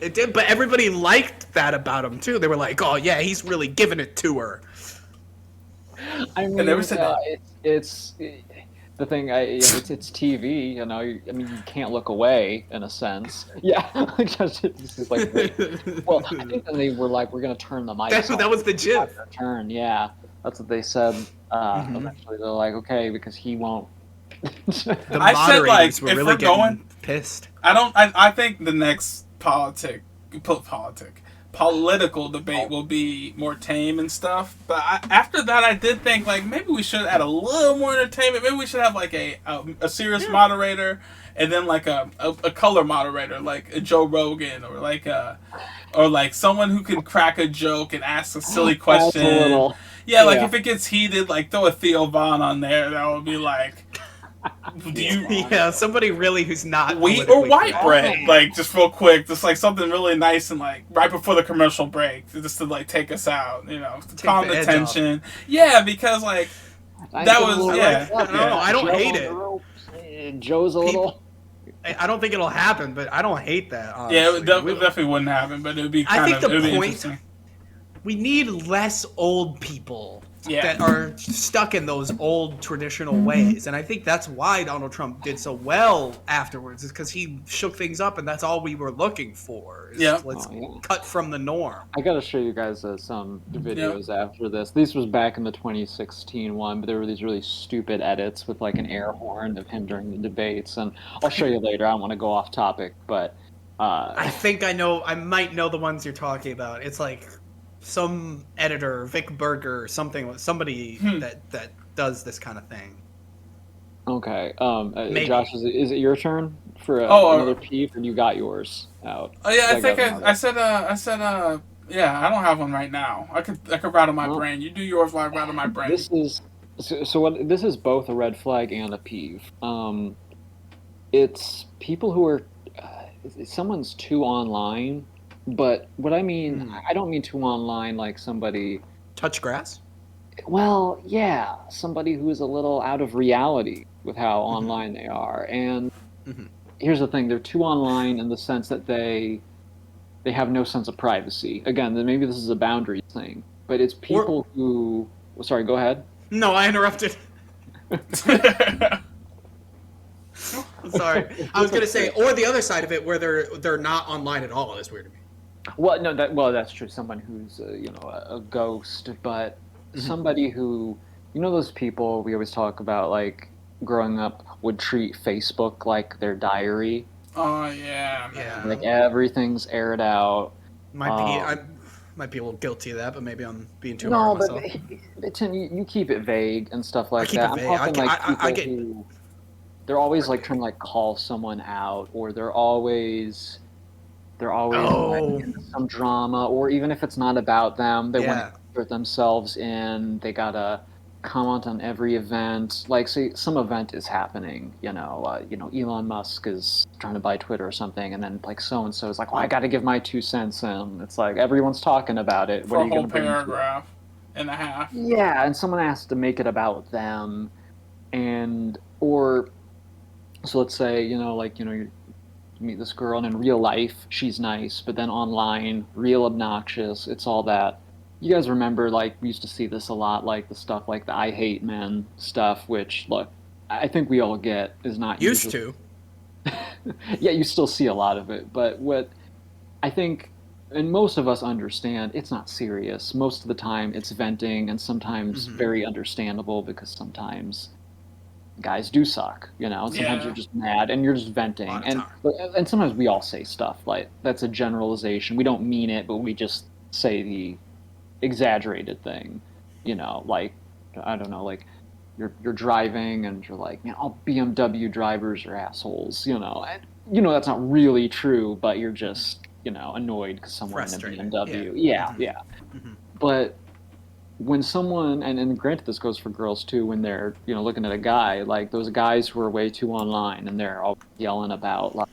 It did, but everybody liked that about him too. They were like, "Oh yeah, he's really giving it to her." I mean, never said that. it's the thing. It's TV. You know, I mean, you can't look away in a sense. Yeah, this is like. Well, I think that they were like, we're gonna turn the mic. That was the gif. Turn, yeah, that's what they said. Eventually, they're like, okay, because he won't. The I said, like, moderators were if really we're getting going- pissed. I think the next political debate will be more tame and stuff. But after that, I did think, like, maybe we should add a little more entertainment. Maybe we should have like a serious moderator, and then like a color moderator, like a Joe Rogan, or like someone who can crack a joke and ask a silly question. That's a little, Yeah, like if it gets heated, like throw a Theo Vaughn on there. That would be like, do you Yeah, somebody really who's not wheat or politically white correct. bread? Like, just real quick, just like something really nice and like right before the commercial break, just to like take us out, to calm the the edge tension. Yeah, because like that was I don't hate it. Joe's a little. I don't think it'll happen, but I don't hate that. Honestly. Yeah, it definitely wouldn't happen, but it would be I kind think of. the It would be point- interesting. We need less old people that are stuck in those old traditional ways, and I think that's why Donald Trump did so well afterwards, is because he shook things up, and that's all we were looking for. Let's cut from the norm. I gotta show you guys some videos after this. This was back in the 2016 one, but there were these really stupid edits with like an air horn of him during the debates, and I'll show you later. I don't want to go off topic, but I think I might know the ones you're talking about. It's like some editor, Vic Berger, somebody that does this kind of thing. Okay. Maybe. Josh, is it your turn for another peeve, or you got yours out? Oh yeah, I think I said yeah, I don't have one right now. I could rattle my brain. You do yours while I rattle my brain. This is this is both a red flag and a peeve. It's people who are someone's too online, but what I mean, I don't mean too online like somebody touch grass. Well, yeah, somebody who's a little out of reality with how online they are. And here's the thing: they're too online in the sense that they have no sense of privacy. Again, then maybe this is a boundary thing, but it's people who. Sorry, go ahead. No, I interrupted. Sorry, I was gonna say, or the other side of it, where they're not online at all, is weird to me. Well, no, that's true. Someone who's a ghost, but somebody who those people we always talk about, like growing up, would treat Facebook like their diary. Oh yeah, man. Yeah. Like everything's aired out. I might be a little guilty of that, but maybe I'm being too hard on myself. But Tim, you keep it vague and stuff like keep that. it vague. I'm talking like people who they're always like trying to like call someone out, or they're always like, into some drama, or even if it's not about them, they want to put themselves in. They gotta comment on every event. Like, say some event is happening, Elon Musk is trying to buy Twitter or something, and then like so and so is like, well, I got to give my 2 cents in. It's like everyone's talking about it. For what are you a whole going to bring? paragraph and a half. Yeah, and someone has to make it about them, and or so let's say, you meet this girl and in real life she's nice, but then online, real obnoxious. It's all that. You guys remember, like, we used to see this a lot, like the stuff like the I hate men stuff, which, look, I think we all get is not Used usually. to. Yeah, you still see a lot of it, but what I think, and most of us understand, it's not serious. Most of the time, it's venting, and sometimes Mm-hmm. very understandable because sometimes guys do suck, and sometimes you're Yeah. just mad and you're just A venting, lot of time. and sometimes we all say stuff like that's a generalization. We don't mean it, but we just say the exaggerated thing, like I don't know, like you're driving and you're like, man, all BMW drivers are assholes, and that's not really true, but you're just annoyed because someone in a Frustrated. BMW, Yeah. yeah, Mm-hmm. yeah. Mm-hmm. But when someone, and granted this goes for girls too, when they're looking at a guy, like those guys who are way too online and they're all yelling about like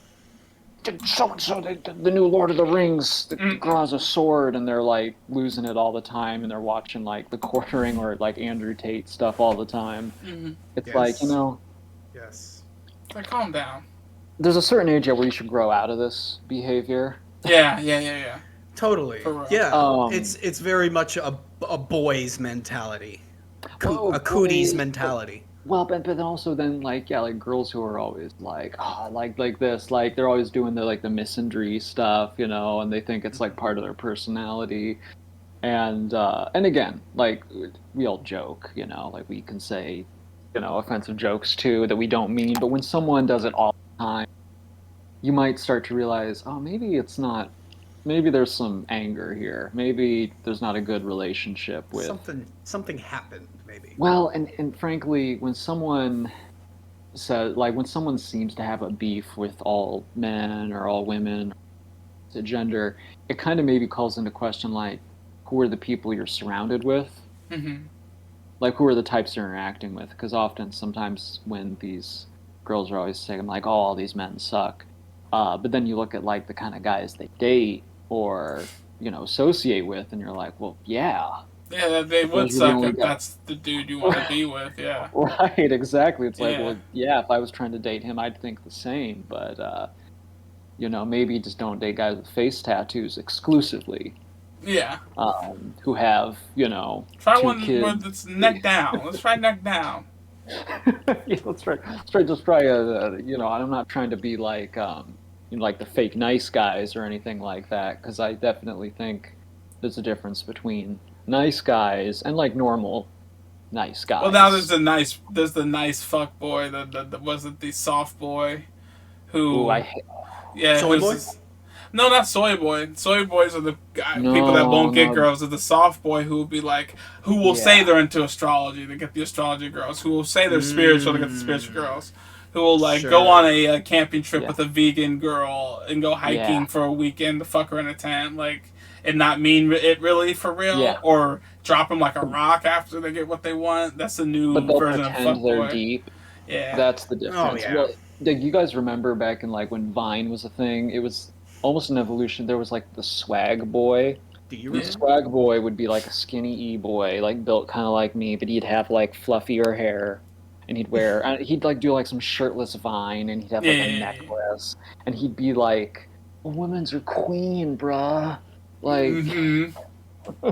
so and so, the new Lord of the Rings, the girl has a sword, and they're like losing it all the time, and they're watching like The Quartering or like Andrew Tate stuff all the time. Mm-hmm. It's like, Yes. Yes. Like, calm down. there's a certain age where you should grow out of this behavior. Yeah, yeah, yeah, yeah. Totally. For real. Yeah. It's very much a boy's mentality. A cooties mentality. Well, but then also then like yeah, like girls who are always like like this, like they're always doing the like the misandry stuff, and they think it's like part of their personality. And again, like we all joke, like we can say, offensive jokes too that we don't mean, but when someone does it all the time, you might start to realize, oh, maybe it's not, maybe there's some anger here. Maybe there's not a good relationship with. Something happened, maybe. Well, and frankly, when someone says, like, when someone seems to have a beef with all men or all women, the gender, it kind of maybe calls into question, like, who are the people you're surrounded with? Mm-hmm. Like, who are the types you're interacting with? Because often, sometimes when these girls are always saying, like, oh, all these men suck. But then you look at, like, the kind of guys they date or, associate with, and you're like, well, yeah. Yeah, they would Those are the suck only if guys. that's the dude you want to be with. Yeah. Right, exactly. It's like, Yeah. well, yeah, if I was trying to date him, I'd think the same. But, maybe just don't date guys with face tattoos exclusively, Yeah. who have, Try two one where kids. it's neck down. Let's try neck down. Yeah, let's try. Just try I'm not trying to be like, like the fake nice guys or anything like that, because I definitely think there's a difference between nice guys and like normal nice Well, now guys. there's the nice fuck boy. The was it the soft boy Ooh, who yeah Soy who's boy? this, no, not soy boy. Soy boys are the people that no, won't get no, girls. Are the soft boy who will be like, who will say yeah, they're into astrology to get the astrology girls. Who will say they're spiritual to get the spiritual Mm, girls. Who will like go on sure. a camping trip yeah, with a vegan girl and go yeah, hiking for a weekend to fuck her in a tent, like, and not mean it really for real, yeah. or drop them like a But, rock after they get what they want. That's the but new they'll version of pretend fuck they're boy. deep. Yeah. That's the Oh difference. yeah. Well, like, you guys remember back in like when Vine was a thing? It was almost an evolution. There was like the swag boy. Do you The Yeah. remember? swag boy would be like a skinny e-boy, like built kind of like me, but he'd have like fluffier hair, and he'd like do like some shirtless Vine, and he'd have Yeah. like a Yeah. Yeah. necklace, and he'd be like, "A woman's your queen, bruh." Like, Mm-hmm.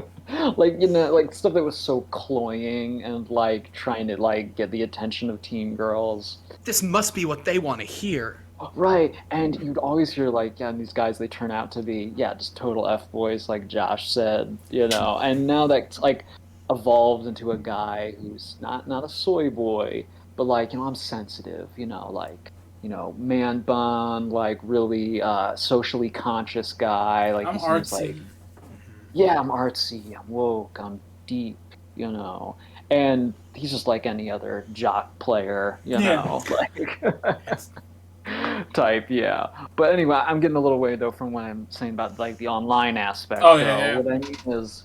like like stuff that was so cloying and like trying to like get the attention of teen girls. This must be what they want to hear. Right, and you'd always hear like, yeah, and these guys they turn out to be, yeah, just total F boys, like Josh said, and now that's like evolved into a guy who's not a soy boy, but like, I'm sensitive, like, man bun, like really socially conscious guy, like I'm he seems like, artsy. yeah, I'm artsy, I'm woke, I'm deep, and he's just like any other jock player, Yeah. like type, yeah. But anyway, I'm getting a little way though from what I'm saying about like the online aspect Oh yeah. though. Yeah. What I mean is,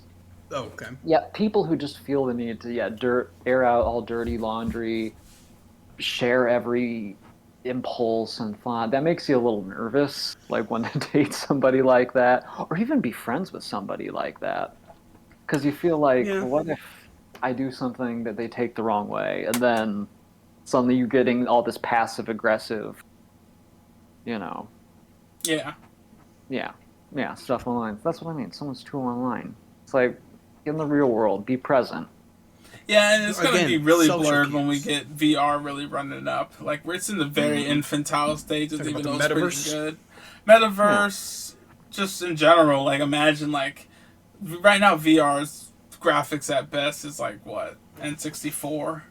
Oh, okay. yeah, people who just feel the need to, yeah, air out all dirty laundry, share every impulse and thought, that makes you a little nervous, like when to date somebody like that, or even be friends with somebody like that. Because you feel like, Yeah. well, what if I do something that they take the wrong way, and then suddenly you're getting all this passive aggressive, you know, Yeah. yeah, stuff online. That's what I mean. Someone's too online. It's like in the real world, be present. Yeah, and it's going to be Again, really social blurred when we cues. get VR really running up. Like, it's in the very infantile stages, Talking even about though the it's pretty metaverse? good. Yeah, Metaverse, just in general, like, imagine, like, right now VR's graphics at best is, like, what, N64?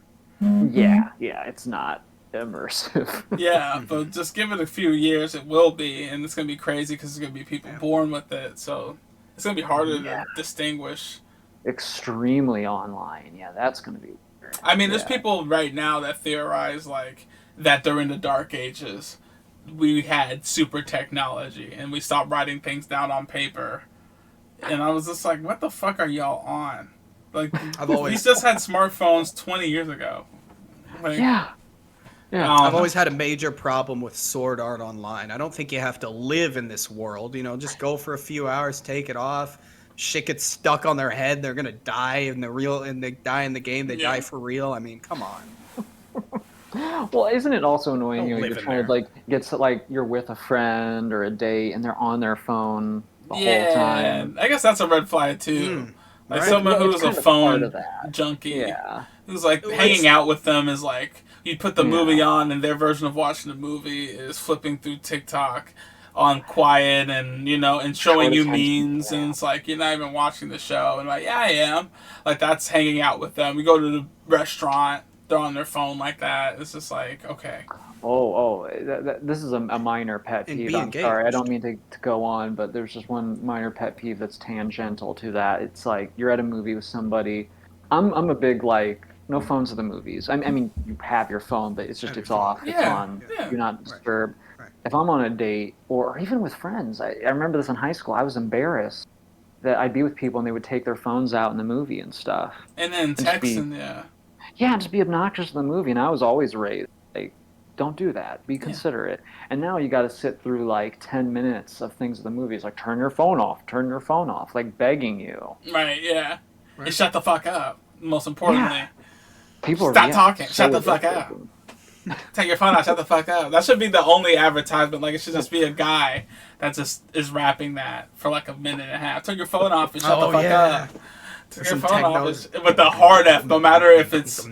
yeah, it's not immersive. Yeah, but just give it a few years, it will be, and it's going to be crazy because there's going to be people born with it, so it's going to be harder to Yeah, distinguish. extremely online. Yeah, that's gonna be weird. I mean, there's Yeah. people right now that theorize like that during the Dark Ages we had super technology and we stopped writing things down on paper. And I was just like, what the fuck are y'all on? Like, I've we always just had smartphones 20 years ago. Like, Yeah, yeah. I've always had a major problem with Sword Art Online. I don't think you have to live in this world. You know, just go for a few hours, take it off. Shit gets stuck on their head. They're gonna die in the real, and they die in the game. They Yeah. die for real. I mean, come on. Well, isn't it also annoying? Don't You know, live you're in trying to there. like get to like you're with a friend or a date, and they're on their phone the whole yeah, time. I guess that's a red flag too. Like Right? someone Well, it's who's a kind of part phone of that. junkie, Yeah, who's like It's- hanging out with them is like you put the movie yeah. on and their version of watching the movie is flipping through TikTok on quiet and and showing Short you attention memes and span. it's like you're not even watching the show and like yeah I am like that's hanging out with them. We go to the restaurant, they're on their phone like that. It's just like okay, This is a minor pet And peeve. be I'm sorry, I don't engaged. mean to go on, but there's just one minor pet peeve that's tangential to that. It's like you're at a movie with somebody. I'm a big like no phones at the movies. I mean you have your phone, but it's just Have your it's phone. off, it's yeah, on, yeah, do not Right. disturb. Right. If I'm on a date or even with friends, I remember this in high school. I was embarrassed that I'd be with people and they would take their phones out in the movie and stuff, and then and just be texting yeah. just be obnoxious in the movie. And I was always raised like, don't do that. Be Yeah. considerate. And now you got to sit through like 10 minutes of things in the movie. It's like turn your phone off, turn your phone off, like begging you. Right, yeah, and Right. shut the fuck up. Most importantly, Yeah, people are stop talking, so shut the fuck addicted. up. Take your phone out, shut the fuck up. That should be the only advertisement. Like, it should just be a guy that just is rapping that for like a minute and a half. Turn your phone off and shut the Oh, fuck yeah. up. Turn your Some phone off techno- and, with the hard F, no matter if it's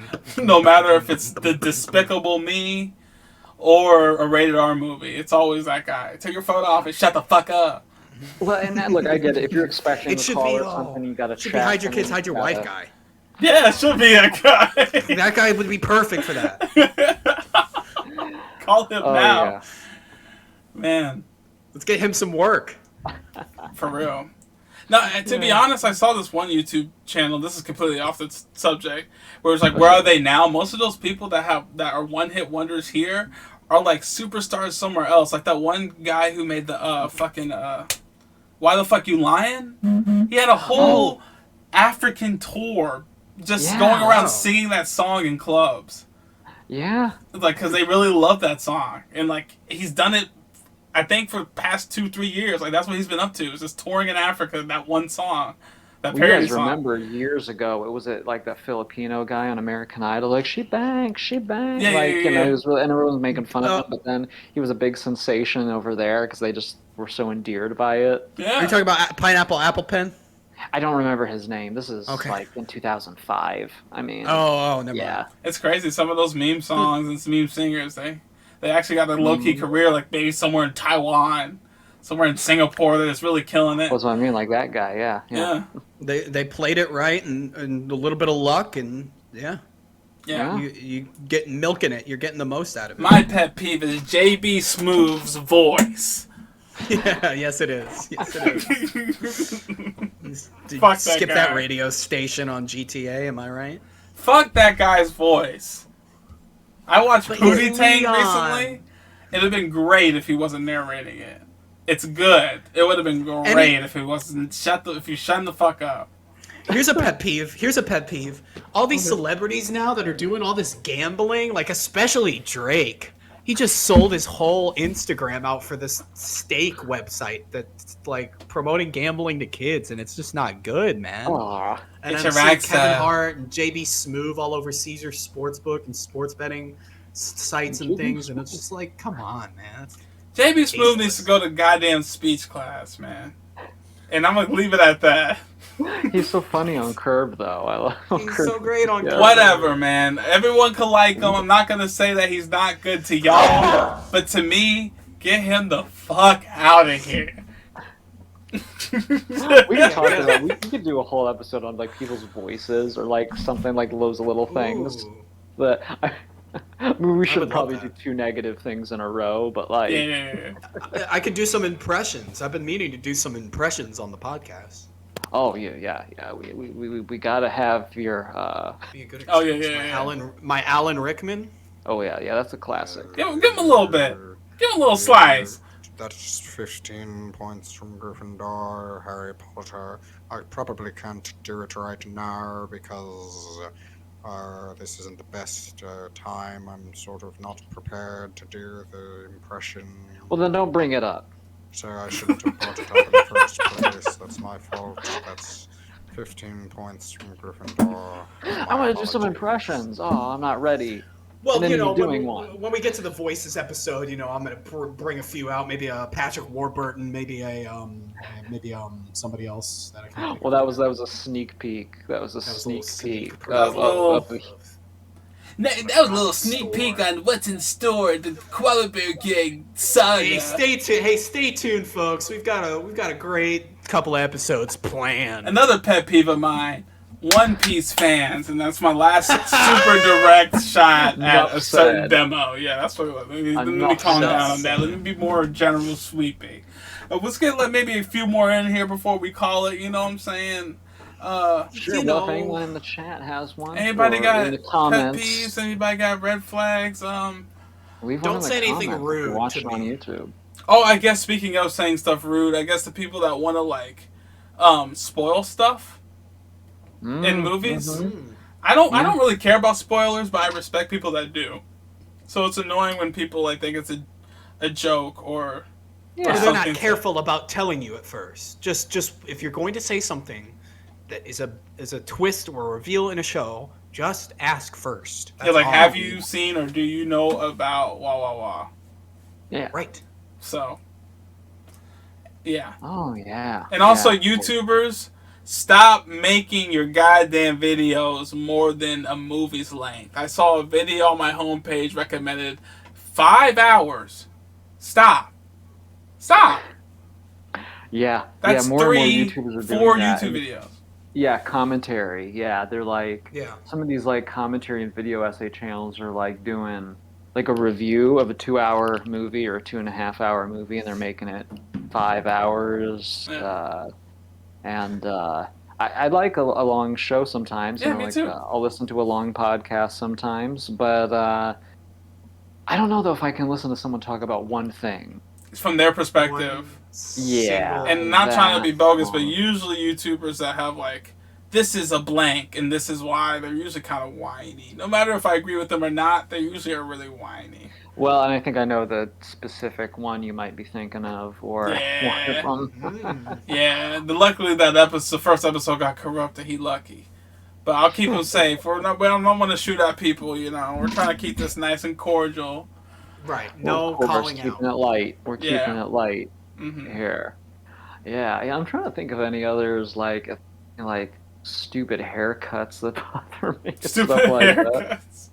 the Despicable Me or a rated R movie. It's always that guy. Turn your phone off and shut the fuck up. Well, and that, look, I get it. If you're expecting It a should call be or something, you got to should check. be hide your and kids, then hide your you wife gotta- guy. Yeah, it should be that guy. That guy would be perfect for that. Call him Oh now. yeah. Man, Let's get him some work. for real. No, and to be honest, I saw this one YouTube channel. This is completely off the subject. Where it's like, where are they now? Most of those people that are one hit wonders here are like superstars somewhere else. Like that one guy who made the fucking Why the Fuck You Lying? He had a whole African tour just Yeah. going around Wow. singing that song in clubs. Yeah. Like, because they really love that song. And like, he's done it, I think, for the past 2-3 years. Like, that's what he's been up to, is just touring in Africa, that one song. That Well, you parody guys song. remember years ago, it was like that Filipino guy on American Idol, like she banged, Yeah, like yeah, yeah. it was really, and everyone was making fun of Oh. him. But then he was a big sensation over there because they just were so endeared by it. Yeah. Are you talking about Pineapple Apple Pen? I don't remember his name. This is Okay. like in 2005. I mean, Oh, never yeah, mind. It's crazy. Some of those meme songs and some meme singers, they actually got a low-key career, like maybe somewhere in Taiwan, somewhere in Singapore that is really killing it. that's what I mean. Like that guy, yeah. Yeah. They played it right and a little bit of luck and yeah. Yeah. You get milking it. You're getting the most out of it. My pet peeve is JB Smooth's voice. Yeah, yes it is. Yes it is. Did Fuck that skip guy. that radio station on GTA, am I right? Fuck that guy's voice. I watched But Pootie it's Tang Leon. recently. It'd have been great if he wasn't narrating it. It's good. It would have been great And if he wasn't. If you shut the fuck up. Here's a pet peeve. Here's a pet peeve. All these celebrities now that are doing all this gambling, like especially Drake, he just sold his whole Instagram out for this stake website that's like promoting gambling to kids, and it's just not good, man. Aw. And It's I'm your seeing rag Kevin stab. Hart and JB Smoove all over Caesar Sportsbook and sports betting sites and things, and it's just like, come on, man. JB Smooth needs to go to goddamn speech class, man. And I'm gonna leave it at that. He's so funny on Curb, though. I love He's Curb. so great on Curb. Whatever, man. Everyone can like him. I'm not gonna say that he's not good to y'all, but to me, get him the fuck out of here. We can talk about. We could do a whole episode on like people's voices or like something like those little things. Ooh. But I mean, we should would probably love do that. 2 negative things in a row. But like, Yeah. I could do some impressions. I've been meaning to do some impressions on the podcast. oh yeah. We gotta have your. Be a good Oh, yeah, excuse. yeah. My Alan Rickman. Oh yeah, that's a classic. Give him a little bit. Give him a little slice. That's 15 points from Gryffindor, Harry Potter. I probably can't do it right now because this isn't the best time. I'm sort of not prepared to do the impression. Well, then don't bring it up. So I shouldn't have brought it up in the first place. That's my fault. That's 15 points from Gryffindor. I want to do some impressions. Oh, I'm not ready. Well, And then you know, you're doing one. when we get to the voices episode, you know, I'm gonna bring a few out. Maybe a Patrick Warburton, maybe somebody else that I can't. Well, that was a sneak peek. That was a sneak peek. That was a little sneak peek on what's in store. The Koala Bear Gang saga. Hey, stay tuned, folks. We've got a great couple of episodes planned. Another pet peeve of mine. One Piece fans, and that's my last super direct shot at Enough a certain said. demo. Yeah, that's what. Let me Enough calm said. down on that. Let me be more general sweeping. Let's get maybe a few more in here before we call it. You know what I'm saying? Sure. You Well, know, if anyone in the chat has one, Anybody or got in the pet comments, peeves? Anybody got red flags? leave one Don't in the say anything comments. rude Watch to it on me. YouTube. Oh, I guess speaking of saying stuff rude, I guess the people that want to like spoil stuff in movies. Mhm. I don't really care about spoilers, but I respect people that do. So it's annoying when people like think it's a joke or Yeah. Or they're not something- careful about telling you at first. Just if you're going to say something that is a twist or a reveal in a show, just ask first. Yeah, like, all. have you seen or do you know about wah wah wah? Yeah. Right. So, yeah. Oh yeah. And also, Yeah. YouTubers, stop making your goddamn videos more than a movie's length. I saw a video on my homepage recommended 5 hours. Stop. Yeah. That's yeah, more 3, and more YouTubers are doing 4 that. YouTube videos. Yeah, commentary. Yeah, they're like Yeah. some of these like commentary and video essay channels are like doing like a review of a 2-hour movie or a 2.5-hour movie, and they're making it 5 hours. Yeah. I like a long show sometimes. Yeah, you know, me like, too. I'll listen to a long podcast sometimes, but I don't know though if I can listen to someone talk about one thing. It's from their perspective. Yeah. And not trying to be That's bogus, but wrong. usually YouTubers that have like, this is a blank and this is why, they're usually kind of whiny. No matter if I agree with them or not, they usually are really whiny. Well, and I think I know the specific one you might be thinking of, or Yeah. one of them. Mm. Yeah, luckily the first episode got corrupted. He lucky. But I'll keep him safe. We don't want to shoot at people, you know. We're trying to keep this nice and cordial. Right. Well, No of course, calling keeping out. it light. We're keeping Yeah. it light Hmm here. Yeah, I'm trying to think of any others like stupid haircuts that bother me. and Stupid stuff like haircuts.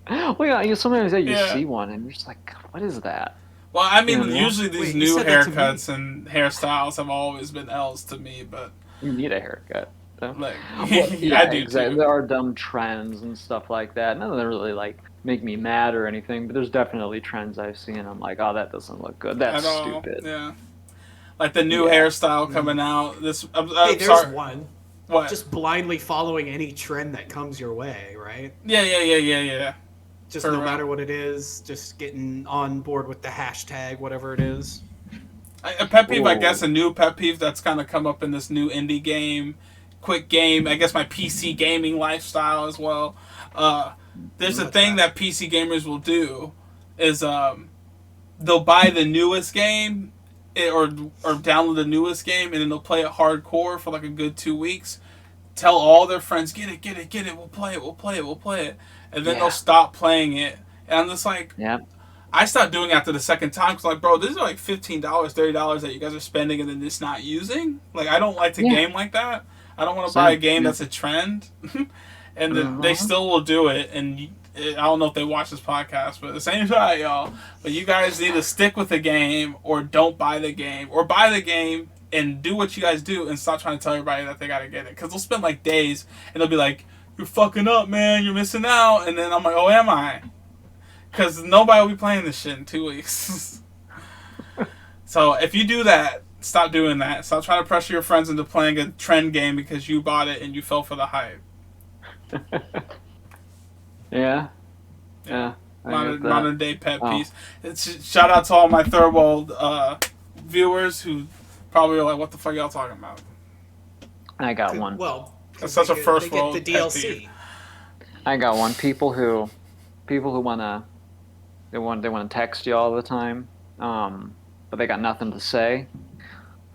that. Well, yeah, sometimes you Yeah. see one and you're just like, what is that? Well, I mean, Yeah. usually these Wait, you new said that to me. haircuts and hairstyles have always been L's to me, but You need a haircut. So. like, Well, I do exactly. too. There are dumb trends and stuff like that. None of them really like make me mad or anything, but there's definitely trends I've seen. I'm like, oh, that doesn't look good. That's At all. stupid. Yeah. Like the new Yeah. hairstyle coming out. This. Hey, there's sorry. one. What? Just blindly following any trend that comes your way, right? Yeah. Just For no real. matter what it is, just getting on board with the hashtag, whatever it is. A pet peeve, I Ooh. guess, a new pet peeve that's kind of come up in this new indie game, quick game. I guess my PC gaming lifestyle as well. There's a What's thing that? that PC gamers will do is they'll buy the newest game or download the newest game and then they'll play it hardcore for like a good 2 weeks. Tell all their friends, get it, we'll play it, and then Yeah. they'll stop playing it And I'm just like, Yeah. I stopped doing it after the second time because, like, bro, this is like $15, $30 that you guys are spending and then just not using. Like, I don't like to Yeah. game like that. I don't want to buy a Same. game Yeah. that's a trend. And they Mhm. still will do it. And I don't know if they watch this podcast, but the same shot, y'all. But you guys need to stick with the game or don't buy the game. Or buy the game and do what you guys do and stop trying to tell everybody that they got to get it. Because they'll spend, like, days and they'll be like, you're fucking up, man. You're missing out. And then I'm like, oh, am I? Because nobody will be playing this shit in 2 weeks. So if you do that, stop doing that. Stop trying to pressure your friends into playing a trend game because you bought it and you fell for the hype. Yeah. Yeah. I get that. Modern day pet Oh. peeves. Shout out to all my third world viewers who probably are like, what the fuck y'all talking about? I got one. Well, That's such a first they get world the pet DLC. peeve. I got one. People who wanna they want to text you all the time, but they got nothing to say.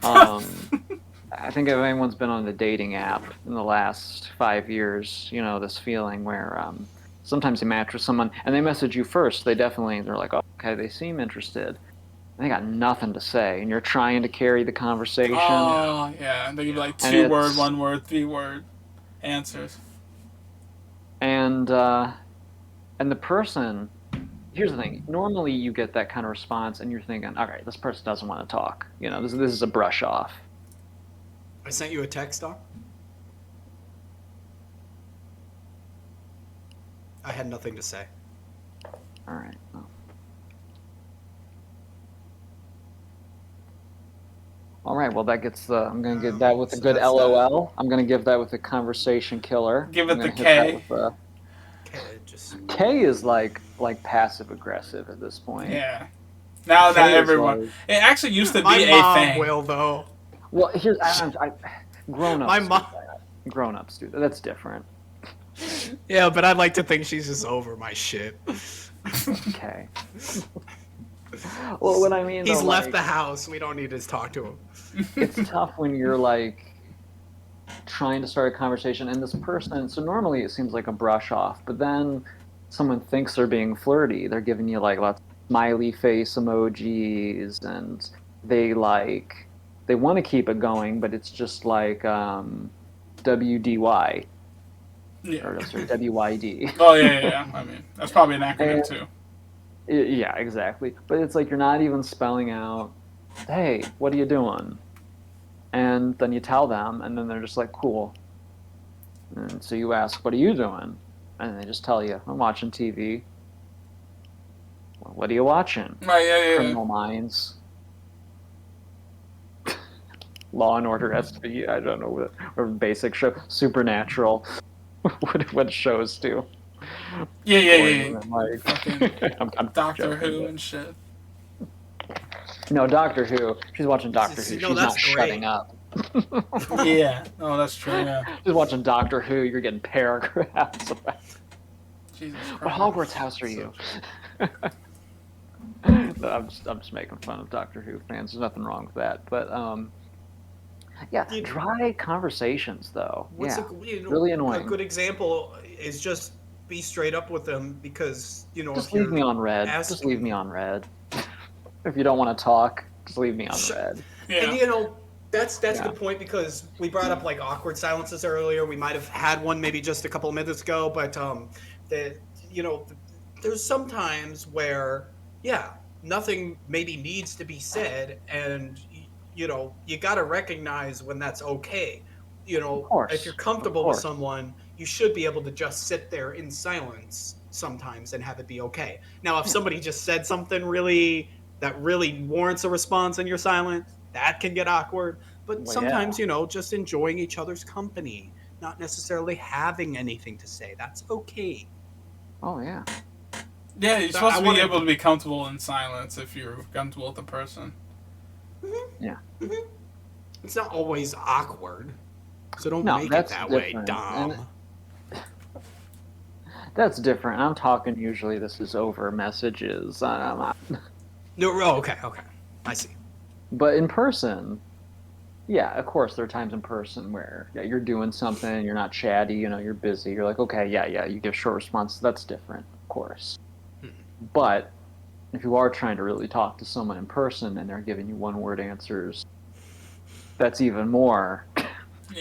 I think if anyone's been on the dating app in the last 5 years, you know this feeling where sometimes you match with someone and they message you first. They're like, oh, okay, they seem interested. And they got nothing to say, and you're trying to carry the conversation. Oh, yeah. They give you like And 2 word, it's- 1 word, 3 word answers. And the person, here's the thing. Normally, you get that kind of response, and you're thinking, all right, this person doesn't want to talk. You know, this is a brush off. I sent you a text, Doc. I had nothing to say. All right. Well. All right. Well, that gets the. I'm gonna give that with a So good that's LOL. I'm gonna give that with a conversation killer. Give it I'm the gonna hit K. that with Okay, just a- K is like passive aggressive at this point. Yeah. Now K not is everyone. like- It actually used to my be a mom thing. will though. Well, here's grown-ups. My do mom- that. Grown-ups do that. That's different. Yeah, but I'd like to think she's just over my shit. Okay. Well, what I mean, He's though, left like, the house. We don't need to talk to him. it's tough when you're like trying to start a conversation and this person. So normally it seems like a brush off, but then someone thinks they're being flirty. They're giving you like lots of smiley face emojis, and they want to keep it going, but it's just like WDY Yeah. or sorry, WYD. Oh, yeah. I mean, that's probably an acronym, And- too. Yeah, exactly. But it's like you're not even spelling out, hey, what are you doing? And then you tell them, and then they're just like, cool. And so you ask, what are you doing? And they just tell you, I'm watching TV. Well, what are you watching? Right, yeah. Criminal Minds. Law and Order SV, I don't know what, or basic show, Supernatural. what shows do? Yeah. Like, Fucking I'm Doctor joking, Who but- and shit. No, Doctor Who. She's watching Doctor Who. No, She's not that's shutting great. up. Yeah. Oh, that's true, yeah. She's watching Doctor Who. You're getting paragraphs about Jesus Christ. what Hogwarts house are you? No, I'm just making fun of Doctor Who fans. There's nothing wrong with that. But yeah, You- dry conversations though. What's Yeah, A really annoying. good example is just be straight up with them because just if leave you're me on red. asking- Just leave me on red. If you don't want to talk, just leave me on red. Yeah. And that's Yeah. a good point because we brought up like awkward silences earlier. We might have had one maybe just a couple of minutes ago, but there's sometimes where nothing maybe needs to be said, and you got to recognize when that's okay. course, If you're comfortable of with course. someone, you should be able to just sit there in silence sometimes and have it be okay. Now, if somebody just said something that really warrants a response and you're silent, that can get awkward. But Well, sometimes, just enjoying each other's company, not necessarily having anything to say, that's okay. Oh yeah. Yeah, you're So supposed I to be wanna- able to be comfortable in silence if you're comfortable with the person. It's not always awkward, so don't No, make it that's that way, different. Dom. And that's different. I'm talking usually this is over messages. No, okay, I see. But in person, yeah, of course, there are times in person where you're doing something, you're not chatty, you're busy. You're like, okay, yeah, you give short responses. That's different, of course. But if you are trying to really talk to someone in person and they're giving you one-word answers, that's even more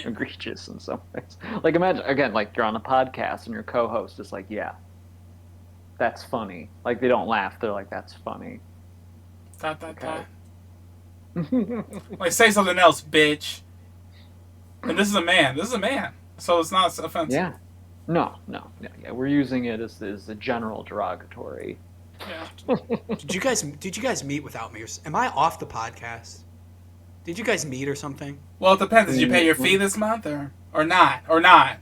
egregious in some ways. Like, imagine, again, like you're on a podcast and your co-host is like, yeah, that's funny. Like, they don't laugh. They're like, that's funny. Okay. Like, say something else, bitch. And this is a man. This is a man. So it's not offensive. Yeah. No. Yeah. We're using it as a general derogatory. Yeah. Did you guys meet without me? Am I off the podcast? Did you guys meet or something? Well, it depends. Did you pay your fee this month or not? Or not?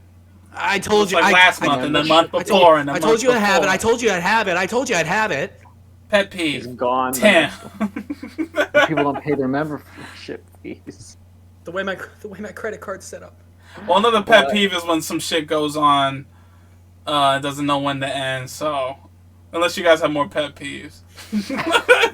I told you. Like last month and the month before and the month before. I told you I'd have it. I told you I'd have it. I told you I'd have it. Pet peeve. He's gone. 10. People don't pay their membership fees. The way my credit card's set up. Well, another pet peeve is when some shit goes on, doesn't know when to end. So, unless you guys have more pet peeves.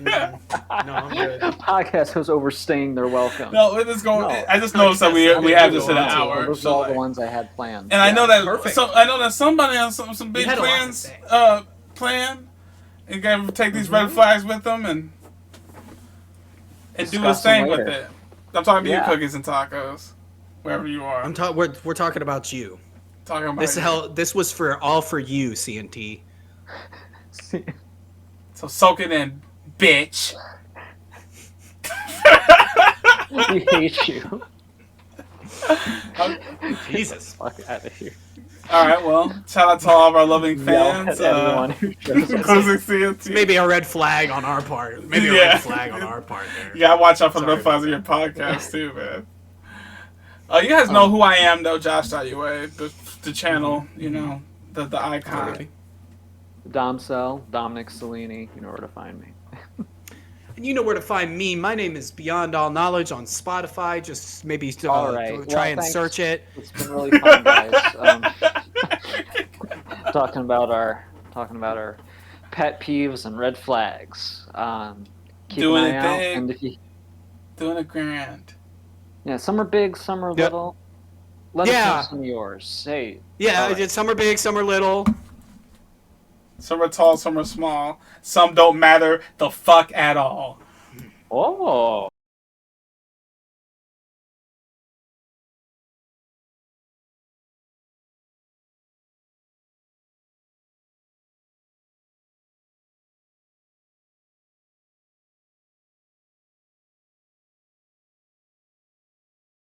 No, I'm good. Podcast was overstaying their welcome. No, it is going. No. I just noticed that we have this in an hour. Those are all the ones I had planned. And I know that. Perfect. So I know that somebody has some big plans. Plan. And gotta take these red flags with them and do his thing with it. I'm talking to you, Cookies and Tacos, wherever you are. We're talking about you. Talking about this was all for you, CNT. So soak it in, bitch. We hate you. Jesus. Fuck out of here. All right, well, shout out to all of our loving fans. Everyone who shows us. Maybe a red flag on our part. Maybe a red flag on our part there. You gotta watch out for the red flags of your podcast too, man. You guys know who I am, though, josh.ua, the channel, you know, the icon. Okay. Domcell, Dominic Cellini, you know where to find me. And you know where to find me. My name is Beyond All Knowledge on Spotify. Just maybe try and search it. It's been really fun, guys. Talking about our pet peeves and red flags. Keep doing an eye it out, big, and if you, doing it grand. yeah, some are big, some are little. Let us know some of yours. Hey. Yeah, some are big, some are little. Some are tall, some are small. Some don't matter the fuck at all. Oh.